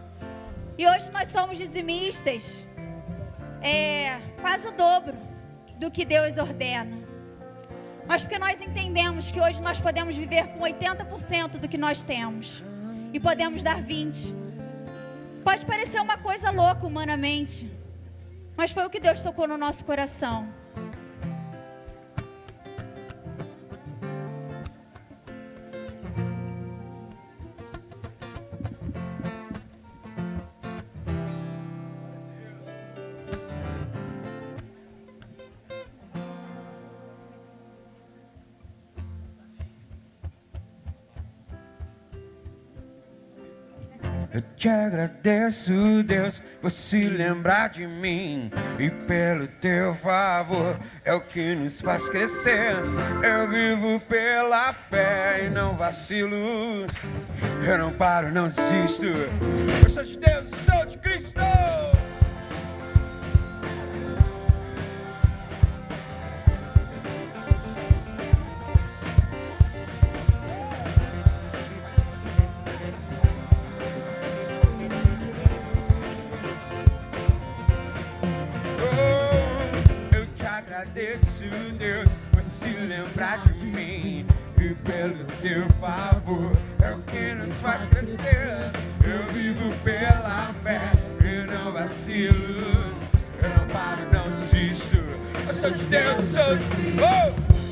E hoje nós somos dizimistas. Quase o dobro do que Deus ordena. Mas porque nós entendemos que hoje nós podemos viver com 80% do que nós temos. E podemos dar 20%. Pode parecer uma coisa louca humanamente, mas foi o que Deus tocou no nosso coração. Eu te agradeço, Deus, por se lembrar de mim. E pelo teu favor é o que nos faz crescer. Eu vivo pela fé e não vacilo. Eu não paro, não desisto. Eu sou de Deus, sou de Cristo. Agradeço, Deus, por se lembrar de mim. E pelo teu favor é o que nos faz crescer. Eu vivo pela fé e não vacilo. Eu não paro, não desisto. Eu sou de Deus, sou de Cristo.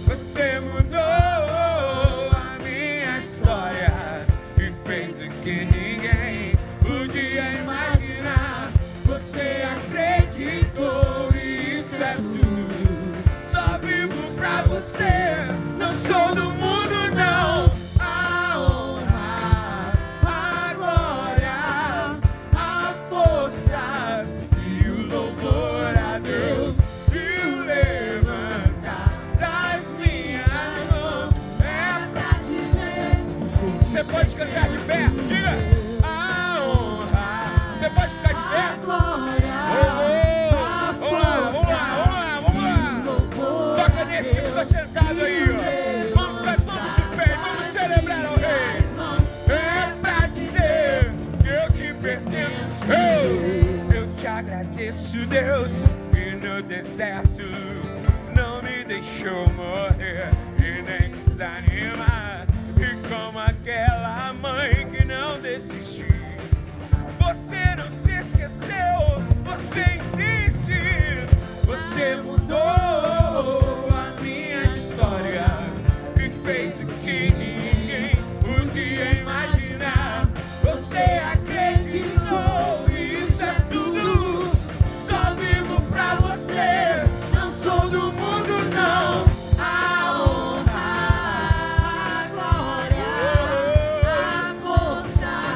Você mudou a minha história e fez o que ninguém podia imaginar. Você acreditou e isso é tudo. Pra você, não sou do mundo não. A honra, a glória, a força e o louvor a Deus e o levantar das minhas mãos é pra dizer. Você pode cantar de pé, diga a honra. Você pode ficar de pé. A glória. Esse que ficou sentado aí, ó. Vamos ficar todos de pé, vamos celebrar ao Rei. É pra dizer que eu te pertenço. Eu te agradeço, Deus, que no deserto não me deixou. deixa eu morrer e nem desanimar. E como aquela mãe que não desistiu, você não se esqueceu, você insiste. Você mudou a minha história e fez o que ninguém podia imaginar. Você acreditou, e isso é tudo. Só vivo pra você, não sou do mundo não. A honra, a glória, a força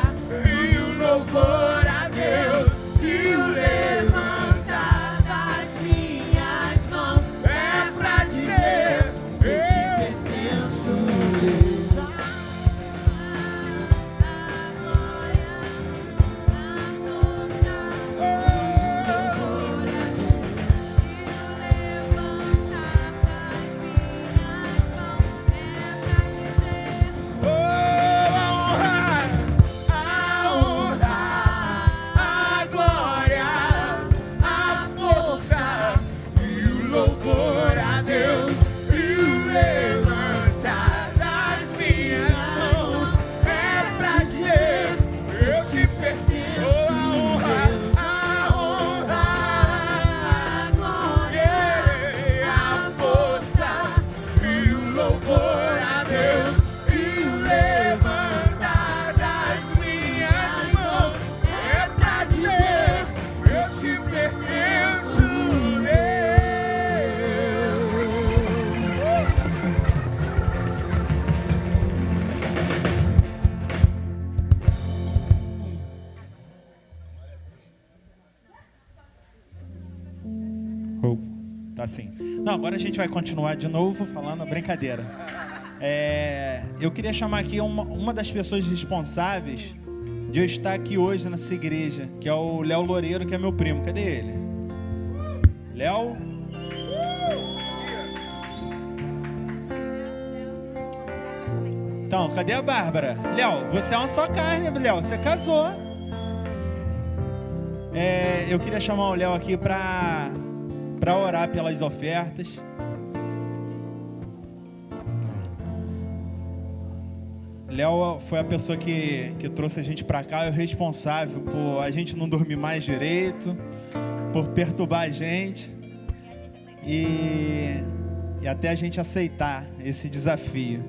e o louvor a Deus e o levantar das minhas mãos é pra dizer eu te pertenço. Tá assim. Não, agora a gente vai continuar de novo falando a brincadeira. Eu queria chamar aqui uma das pessoas responsáveis de eu estar aqui hoje nessa igreja, que é o Léo Loureiro, que é meu primo. Cadê ele? Léo? Então, cadê a Bárbara? Léo, você é uma só carne, Léo. Você casou. Eu queria chamar o Léo aqui para orar pelas ofertas. Léo foi a pessoa que trouxe a gente para cá, é o responsável por a gente não dormir mais direito, por perturbar a gente e até a gente aceitar esse desafio.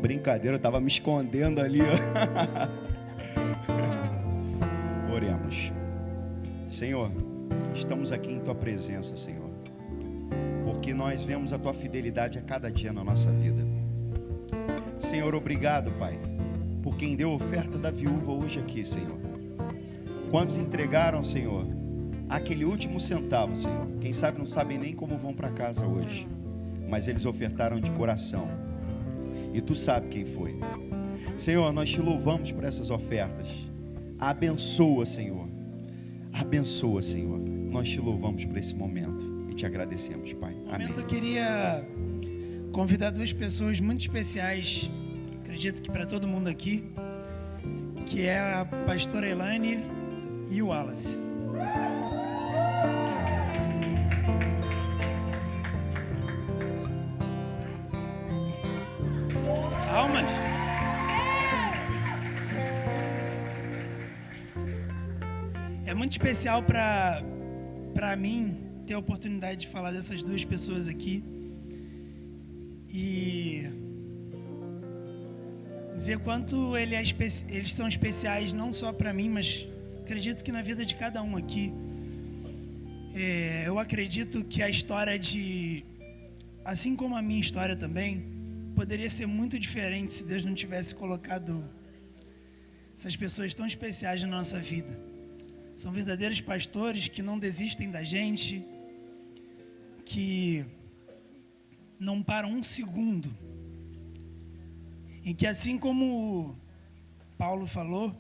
Brincadeira, eu estava me escondendo ali. Oremos. Senhor, estamos aqui em Tua presença, Senhor, porque nós vemos a Tua fidelidade a cada dia na nossa vida. Senhor, obrigado, Pai, por quem deu a oferta da viúva hoje aqui, Senhor. Quantos entregaram, Senhor, aquele último centavo, Senhor? Quem sabe não sabem nem como vão para casa hoje, mas eles ofertaram de coração. E Tu sabe quem foi. Senhor, nós Te louvamos por essas ofertas. Abençoa, Senhor. Abençoa, Senhor. Nós Te louvamos por esse momento e Te agradecemos, Pai. Amém. Eu queria convidar duas pessoas muito especiais, acredito que para todo mundo aqui, que é a pastora Elaine e o Wallace. Palmas. É muito especial para mim ter a oportunidade de falar dessas duas pessoas aqui e dizer quanto eles são especiais não só para mim, mas acredito que na vida de cada um aqui. Eu acredito que a história assim como a minha história também, poderia ser muito diferente se Deus não tivesse colocado essas pessoas tão especiais na nossa vida. São verdadeiros pastores que não desistem da gente, que não param um segundo, em que, assim como Paulo falou,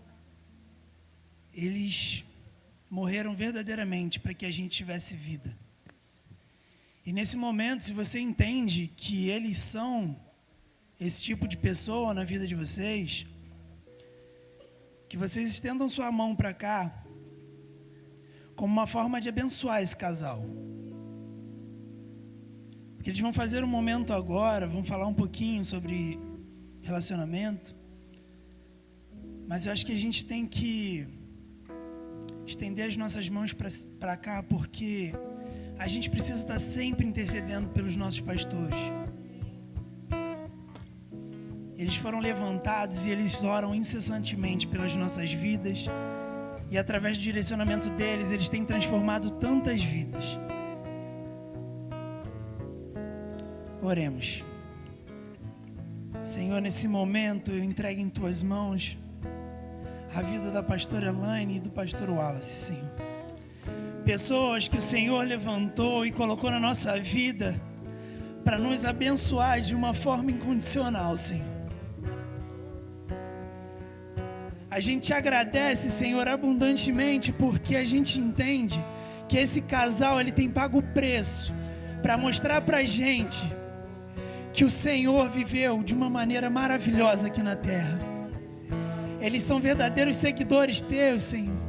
eles morreram verdadeiramente para que a gente tivesse vida. E nesse momento, se você entende que eles são esse tipo de pessoa na vida de vocês, que vocês estendam sua mão para cá, como uma forma de abençoar esse casal. Porque eles vão fazer um momento agora, vão falar um pouquinho sobre relacionamento. Mas eu acho que a gente tem que estender as nossas mãos para cá, porque a gente precisa estar sempre intercedendo pelos nossos pastores. Eles foram levantados e eles oram incessantemente pelas nossas vidas. E através do direcionamento deles, eles têm transformado tantas vidas. Oremos. Senhor, nesse momento eu entrego em Tuas mãos a vida da pastora Elaine e do pastor Wallace, Senhor. Pessoas que o Senhor levantou e colocou na nossa vida para nos abençoar de uma forma incondicional, Senhor. A gente te agradece, Senhor, abundantemente, porque a gente entende que esse casal ele tem pago o preço para mostrar para a gente que o Senhor viveu de uma maneira maravilhosa aqui na terra. Eles são verdadeiros seguidores teus, Senhor.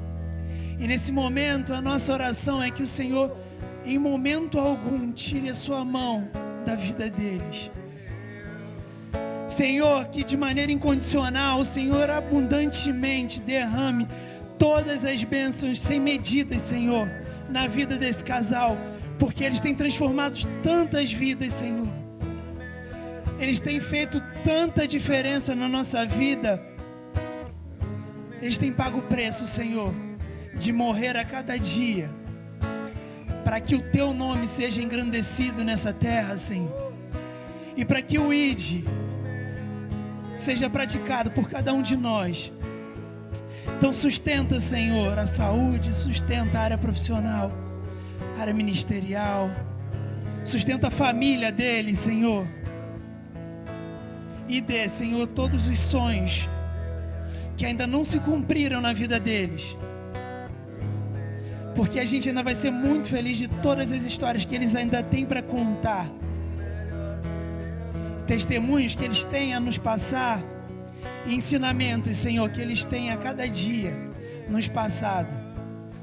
E nesse momento a nossa oração é que o Senhor, em momento algum, tire a sua mão da vida deles. Senhor, que de maneira incondicional o Senhor abundantemente derrame todas as bênçãos sem medidas, Senhor, na vida desse casal, porque eles têm transformado tantas vidas, Senhor. Eles têm feito tanta diferença na nossa vida. Eles têm pago o preço, Senhor, de morrer a cada dia, para que o Teu nome seja engrandecido nessa terra, Senhor, e para que o ID seja praticado por cada um de nós. Então sustenta, Senhor, a saúde, sustenta a área profissional, a área ministerial, sustenta a família deles, Senhor, e dê, Senhor, todos os sonhos que ainda não se cumpriram na vida deles, porque a gente ainda vai ser muito feliz de todas as histórias que eles ainda têm para contar, testemunhos que eles têm a nos passar, e ensinamentos, Senhor, que eles têm a cada dia nos passado.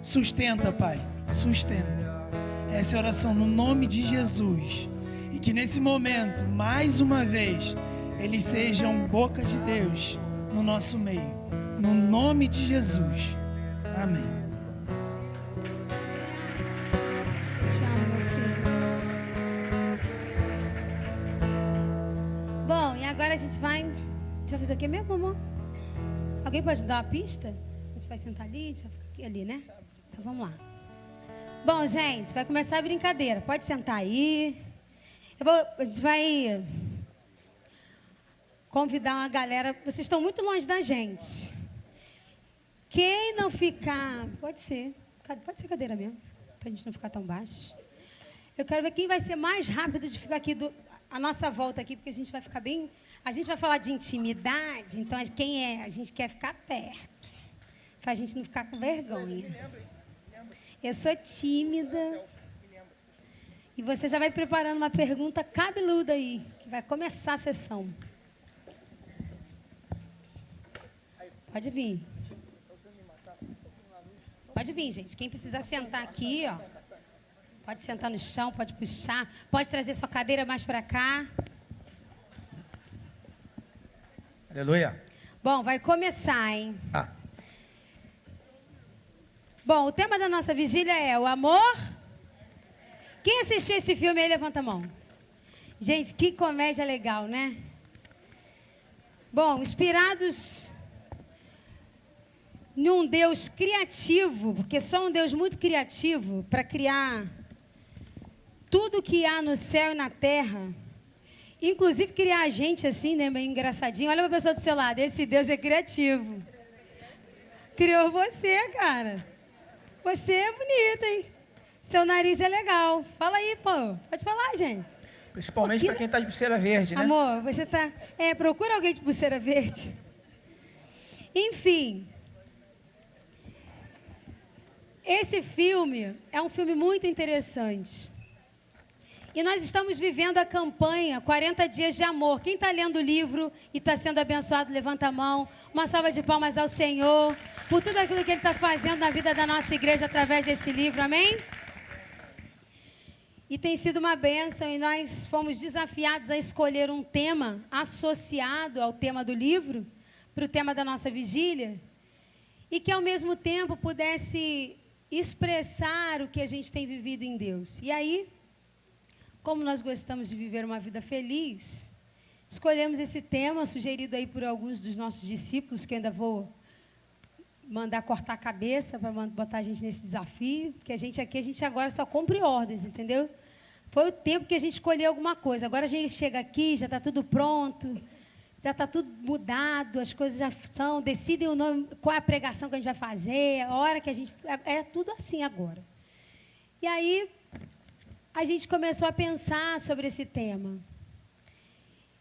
Sustenta, Pai, sustenta. Essa é a oração no nome de Jesus, e que nesse momento, mais uma vez, eles sejam boca de Deus no nosso meio, no nome de Jesus, amém. Te amo, meu filho. Bom, e agora a gente vai fazer o que mesmo, amor? Alguém pode dar uma pista? A gente vai sentar ali, a gente vai ficar aqui, ali, né? Então vamos lá. Bom, gente, vai começar a brincadeira. Pode sentar aí. A gente vai convidar uma galera. Vocês estão muito longe da gente. Quem não ficar... Pode ser cadeira mesmo, para a gente não ficar tão baixo. Eu quero ver quem vai ser mais rápido de ficar aqui a nossa volta aqui, porque a gente vai ficar bem... A gente vai falar de intimidade, então a gente quer ficar perto, para a gente não ficar com vergonha. Eu sou tímida. E você já vai preparando uma pergunta cabeluda aí, que vai começar a sessão. Pode vir. Pode vir, gente. Quem precisar sentar aqui, ó, pode sentar no chão, pode puxar, pode trazer sua cadeira mais para cá. Aleluia. Bom, vai começar, hein? Bom, o tema da nossa vigília é o amor. Quem assistiu esse filme aí, levanta a mão. Gente, que comédia legal, né? Bom, inspirados num Deus criativo, porque só um Deus muito criativo para criar tudo que há no céu e na terra, inclusive criar a gente assim, né, meio engraçadinho. Olha para a pessoa do seu lado, esse Deus é criativo. Criou você, cara. Você é bonita, hein? Seu nariz é legal. Fala aí, pô. Pode falar, gente. Principalmente para quem está de pulseira verde, né? Amor, você tá... procura alguém de pulseira verde. Enfim. Esse filme é um filme muito interessante. E nós estamos vivendo a campanha 40 Dias de Amor. Quem está lendo o livro e está sendo abençoado, levanta a mão. Uma salva de palmas ao Senhor por tudo aquilo que Ele está fazendo na vida da nossa igreja através desse livro, amém? E tem sido uma bênção, e nós fomos desafiados a escolher um tema associado ao tema do livro, para o tema da nossa vigília, e que ao mesmo tempo pudesse expressar o que a gente tem vivido em Deus. E aí, como nós gostamos de viver uma vida feliz, escolhemos esse tema, sugerido aí por alguns dos nossos discípulos, que eu ainda vou mandar cortar a cabeça para botar a gente nesse desafio, porque a gente agora só cumpre ordens, entendeu? Foi o tempo que a gente escolheu alguma coisa. Agora a gente chega aqui, já está tudo pronto, já está tudo mudado, as coisas já estão, decidem o nome, qual é a pregação que a gente vai fazer, a hora que a gente... É tudo assim agora. E aí, a gente começou a pensar sobre esse tema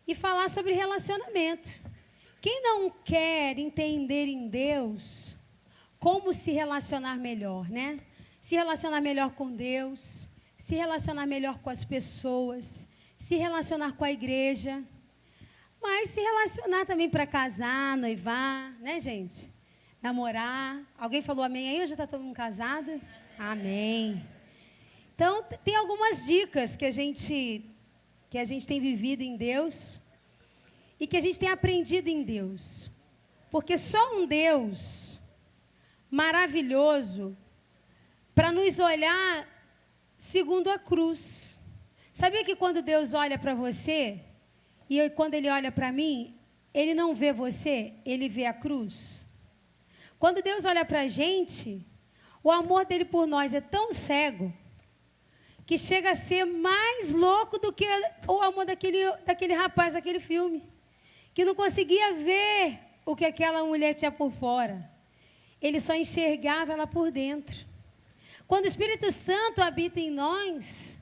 e falar sobre relacionamento. Quem não quer entender em Deus como se relacionar melhor, né? Se relacionar melhor com Deus, se relacionar melhor com as pessoas, se relacionar com a igreja, mas se relacionar também para casar, noivar, né, gente? Namorar. Alguém falou amém aí ou já está todo mundo casado? Amém. Então, tem algumas dicas que a gente tem vivido em Deus e que a gente tem aprendido em Deus. Porque só um Deus maravilhoso para nos olhar segundo a cruz. Sabia que quando Deus olha para você, e quando Ele olha para mim, Ele não vê você, Ele vê a cruz? Quando Deus olha para a gente, o amor dele por nós é tão cego que chega a ser mais louco do que o amor daquele rapaz daquele filme, que não conseguia ver o que aquela mulher tinha por fora. Ele só enxergava ela por dentro. Quando o Espírito Santo habita em nós,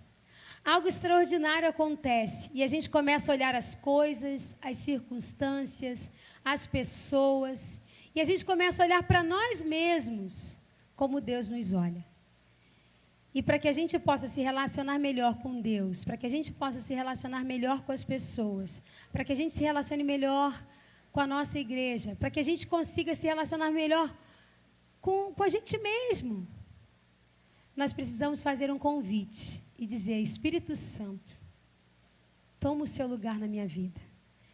algo extraordinário acontece. E a gente começa a olhar as coisas, as circunstâncias, as pessoas. E a gente começa a olhar para nós mesmos como Deus nos olha. E para que a gente possa se relacionar melhor com Deus, para que a gente possa se relacionar melhor com as pessoas, para que a gente se relacione melhor com a nossa igreja, para que a gente consiga se relacionar melhor com a gente mesmo, nós precisamos fazer um convite e dizer: Espírito Santo, toma o seu lugar na minha vida.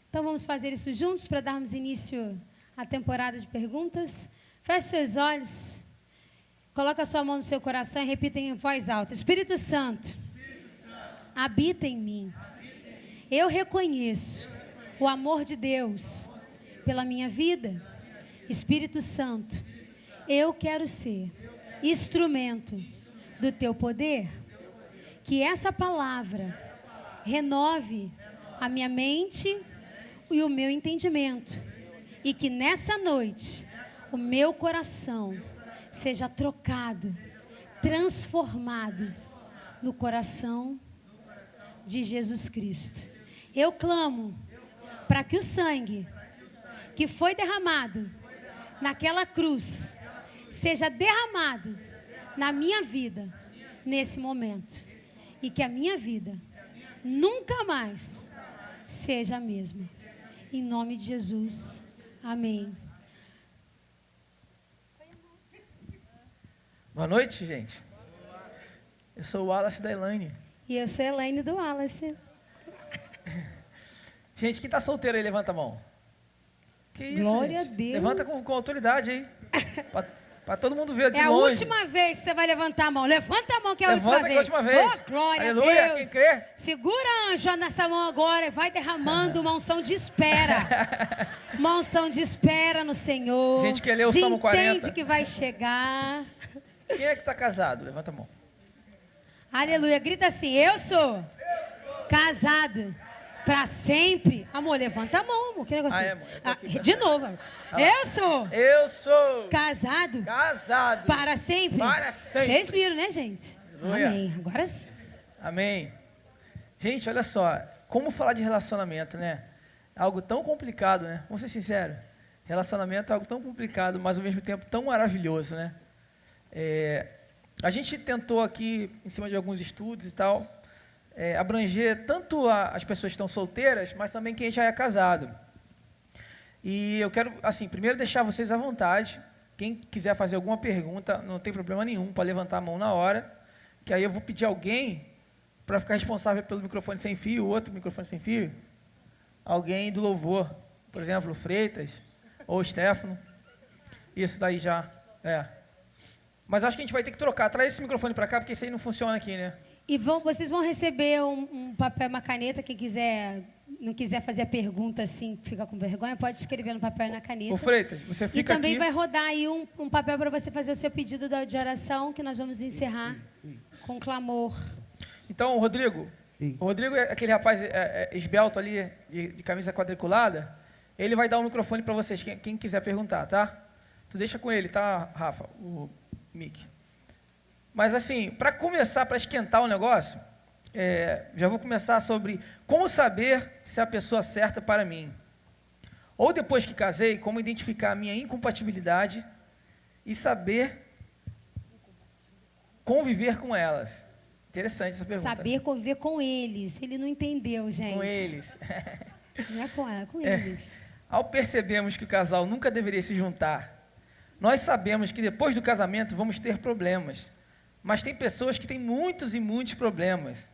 Então vamos fazer isso juntos para darmos início à temporada de perguntas. Feche seus olhos, coloca a sua mão no seu coração e repita em voz alta: Espírito Santo, habita em mim. Eu reconheço o amor de Deus pela minha vida. Espírito Santo, eu quero ser instrumento do teu poder. Que essa palavra renove a minha mente e o meu entendimento. E que nessa noite o meu coração seja trocado, transformado no coração de Jesus Cristo. Eu clamo para que o sangue que foi derramado naquela cruz seja derramado na minha vida nesse momento. E que a minha vida nunca mais seja a mesma. Em nome de Jesus. Amém. Boa noite, gente. Eu sou o Wallace da Elaine. E eu sou a Elaine do Wallace. Gente, quem está solteiro aí, levanta a mão. Que isso, Glória gente? a Deus. Levanta com autoridade aí. Para todo mundo ver de É a longe. última vez que você vai levantar a mão. Levanta a mão que é a última Levanta que é vez. a última vez. Oh, glória Aleluia, a Deus. quem crê? Segura, anjo, nessa mão agora e vai derramando uma unção de espera. Uma unção de espera no Senhor. Gente que leu o Salmo 40. Entende que vai chegar. Quem é que está casado? Levanta a mão. Aleluia. Grita assim: eu sou casado para sempre. Amor, levanta a mão, amor. Que negócio? Amor, eu tô aqui pra de novo. Amor. Eu sou casado para sempre. Para sempre. Vocês viram, né, gente? Aleluia. Amém. Agora sim. Amém. Gente, olha só. Como falar de relacionamento, né? É algo tão complicado, né? Vamos ser sinceros. Relacionamento é algo tão complicado, mas ao mesmo tempo tão maravilhoso, né? A gente tentou aqui, em cima de alguns estudos e tal, abranger tanto as pessoas que estão solteiras, mas também quem já é casado. E eu quero, assim, primeiro deixar vocês à vontade. Quem quiser fazer alguma pergunta, não tem problema nenhum, pode levantar a mão na hora, que aí eu vou pedir alguém para ficar responsável pelo microfone sem fio, o outro microfone sem fio. Alguém do louvor, por exemplo, o Freitas ou o Stefano. Isso daí já, Mas acho que a gente vai ter que trocar. Traz esse microfone para cá, porque esse aí não funciona aqui, né? E vocês vão receber um papel, uma caneta. Quem não quiser fazer a pergunta assim, fica com vergonha, pode escrever no papel e na caneta. Ô Freitas, você fica aqui. E também aqui. vai rodar aí um papel para você fazer o seu pedido de oração, que nós vamos encerrar com clamor. Então, Rodrigo, o Rodrigo é aquele rapaz esbelto ali, de camisa quadriculada. Ele vai dar o microfone para vocês, quem quiser perguntar, tá? Tu deixa com ele, tá, Rafa? O Mick. Mas assim, para começar, para esquentar o negócio, já vou começar sobre como saber se é a pessoa certa para mim. Ou depois que casei, como identificar a minha incompatibilidade e saber conviver com elas. Interessante essa pergunta. Saber conviver com eles. Ele não entendeu, gente. Com eles. Não é com ela, é com eles. Ao percebermos que o casal nunca deveria se juntar, nós sabemos que depois do casamento vamos ter problemas. Mas tem pessoas que têm muitos e muitos problemas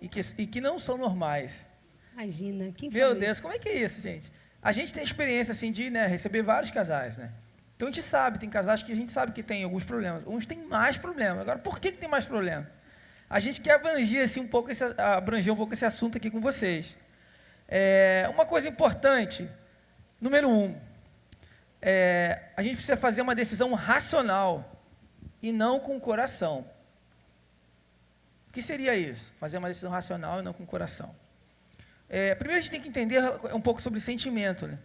e que não são normais. Imagina, quem Meu falou Deus, isso? como é que é isso, gente? A gente tem experiência assim de receber vários casais, né? Então a gente sabe, tem casais que a gente sabe que tem alguns problemas. Uns têm mais problemas. Agora, por que tem mais problema? A gente quer abranger assim, um pouco esse assunto aqui com vocês. Uma coisa importante, número 1, a gente precisa fazer uma decisão racional e não com o coração. O que seria isso? Fazer uma decisão racional e não com o coração. Primeiro a gente tem que entender um pouco sobre sentimento, né?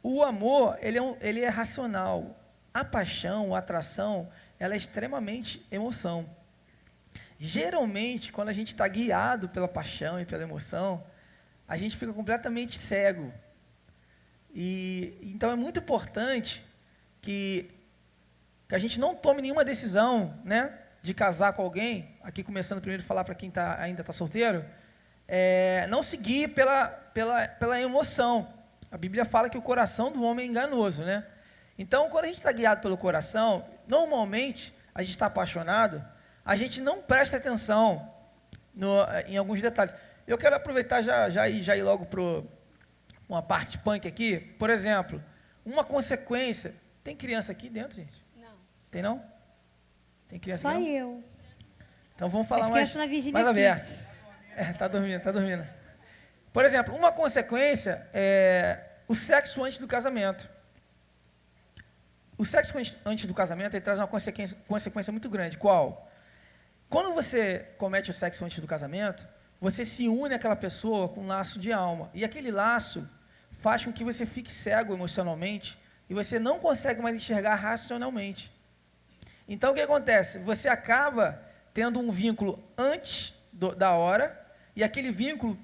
O amor, ele é racional. A paixão, a atração, ela é extremamente emoção. Geralmente, quando a gente está guiado pela paixão e pela emoção, a gente fica completamente cego. Então é muito importante que a gente não tome nenhuma decisão, né, de casar com alguém. Aqui começando primeiro a falar para quem ainda está solteiro, não seguir pela emoção. A Bíblia fala que o coração do homem é enganoso, né? Então, quando a gente está guiado pelo coração, normalmente a gente está apaixonado, a gente não presta atenção em alguns detalhes. Eu quero aproveitar já ir logo para uma parte punk aqui. Por exemplo, uma consequência. Tem criança aqui dentro, gente? Não. Tem não? Tem criança Só não? eu. Então vamos falar mais aberto. Tá dormindo. Por exemplo, uma consequência é o sexo antes do casamento. O sexo antes do casamento ele traz uma consequência muito grande. Qual? Quando você comete o sexo antes do casamento, você se une àquela pessoa com um laço de alma. E aquele laço faz com que você fique cego emocionalmente e você não consegue mais enxergar racionalmente. Então, o que acontece? Você acaba tendo um vínculo antes da hora e aquele vínculo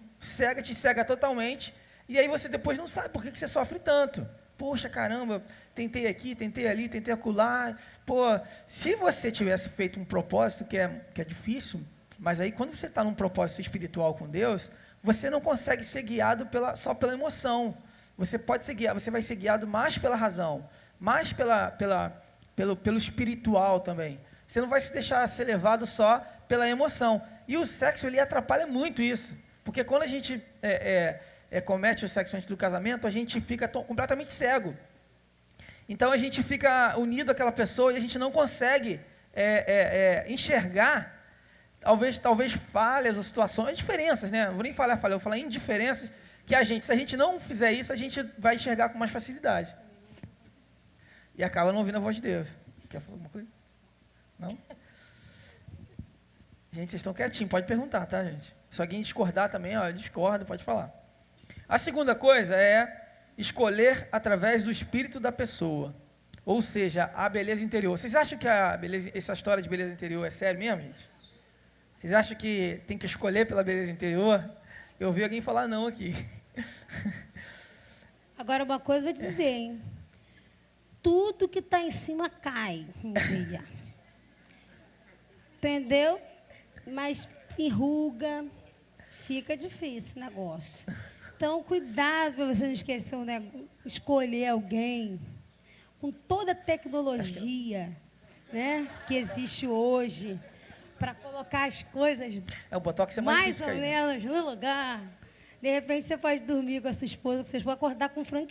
te cega totalmente e aí você depois não sabe por que você sofre tanto. Poxa, caramba, tentei aqui, tentei ali, tentei acolá. Pô, se você tivesse feito um propósito, que é difícil, mas aí quando você está num propósito espiritual com Deus, você não consegue ser guiado só pela emoção. Você vai ser guiado mais pela razão, mais pelo espiritual também. Você não vai se deixar ser levado só pela emoção. E o sexo, ele atrapalha muito isso. Porque quando a gente comete o sexo antes do casamento, a gente fica completamente cego. Então, a gente fica unido àquela pessoa e a gente não consegue enxergar, talvez falhas ou situações, diferenças, né? Não vou nem falar falha, eu vou falar indiferenças, que se a gente não fizer isso, a gente vai enxergar com mais facilidade. E acaba não ouvindo a voz de Deus. Quer falar alguma coisa? Não? Gente, vocês estão quietinhos, pode perguntar, tá, gente? Se alguém discordar também, ó, discorda, pode falar. A segunda coisa é escolher através do espírito da pessoa. Ou seja, a beleza interior. Vocês acham que essa história de beleza interior é sério mesmo, gente? Vocês acham que tem que escolher pela beleza interior? Eu ouvi alguém falar não aqui. Agora, uma coisa eu vou dizer, hein? Tudo que está em cima cai um dia. Entendeu? Mas enruga, fica difícil o negócio. Então, cuidado para você não esquecer escolher alguém com toda a tecnologia, né, que existe hoje, para colocar as coisas O botox é mais magnífico ou aí, né? menos no lugar. De repente, você pode dormir com a sua esposa, que vocês podem acordar com Frankenstein.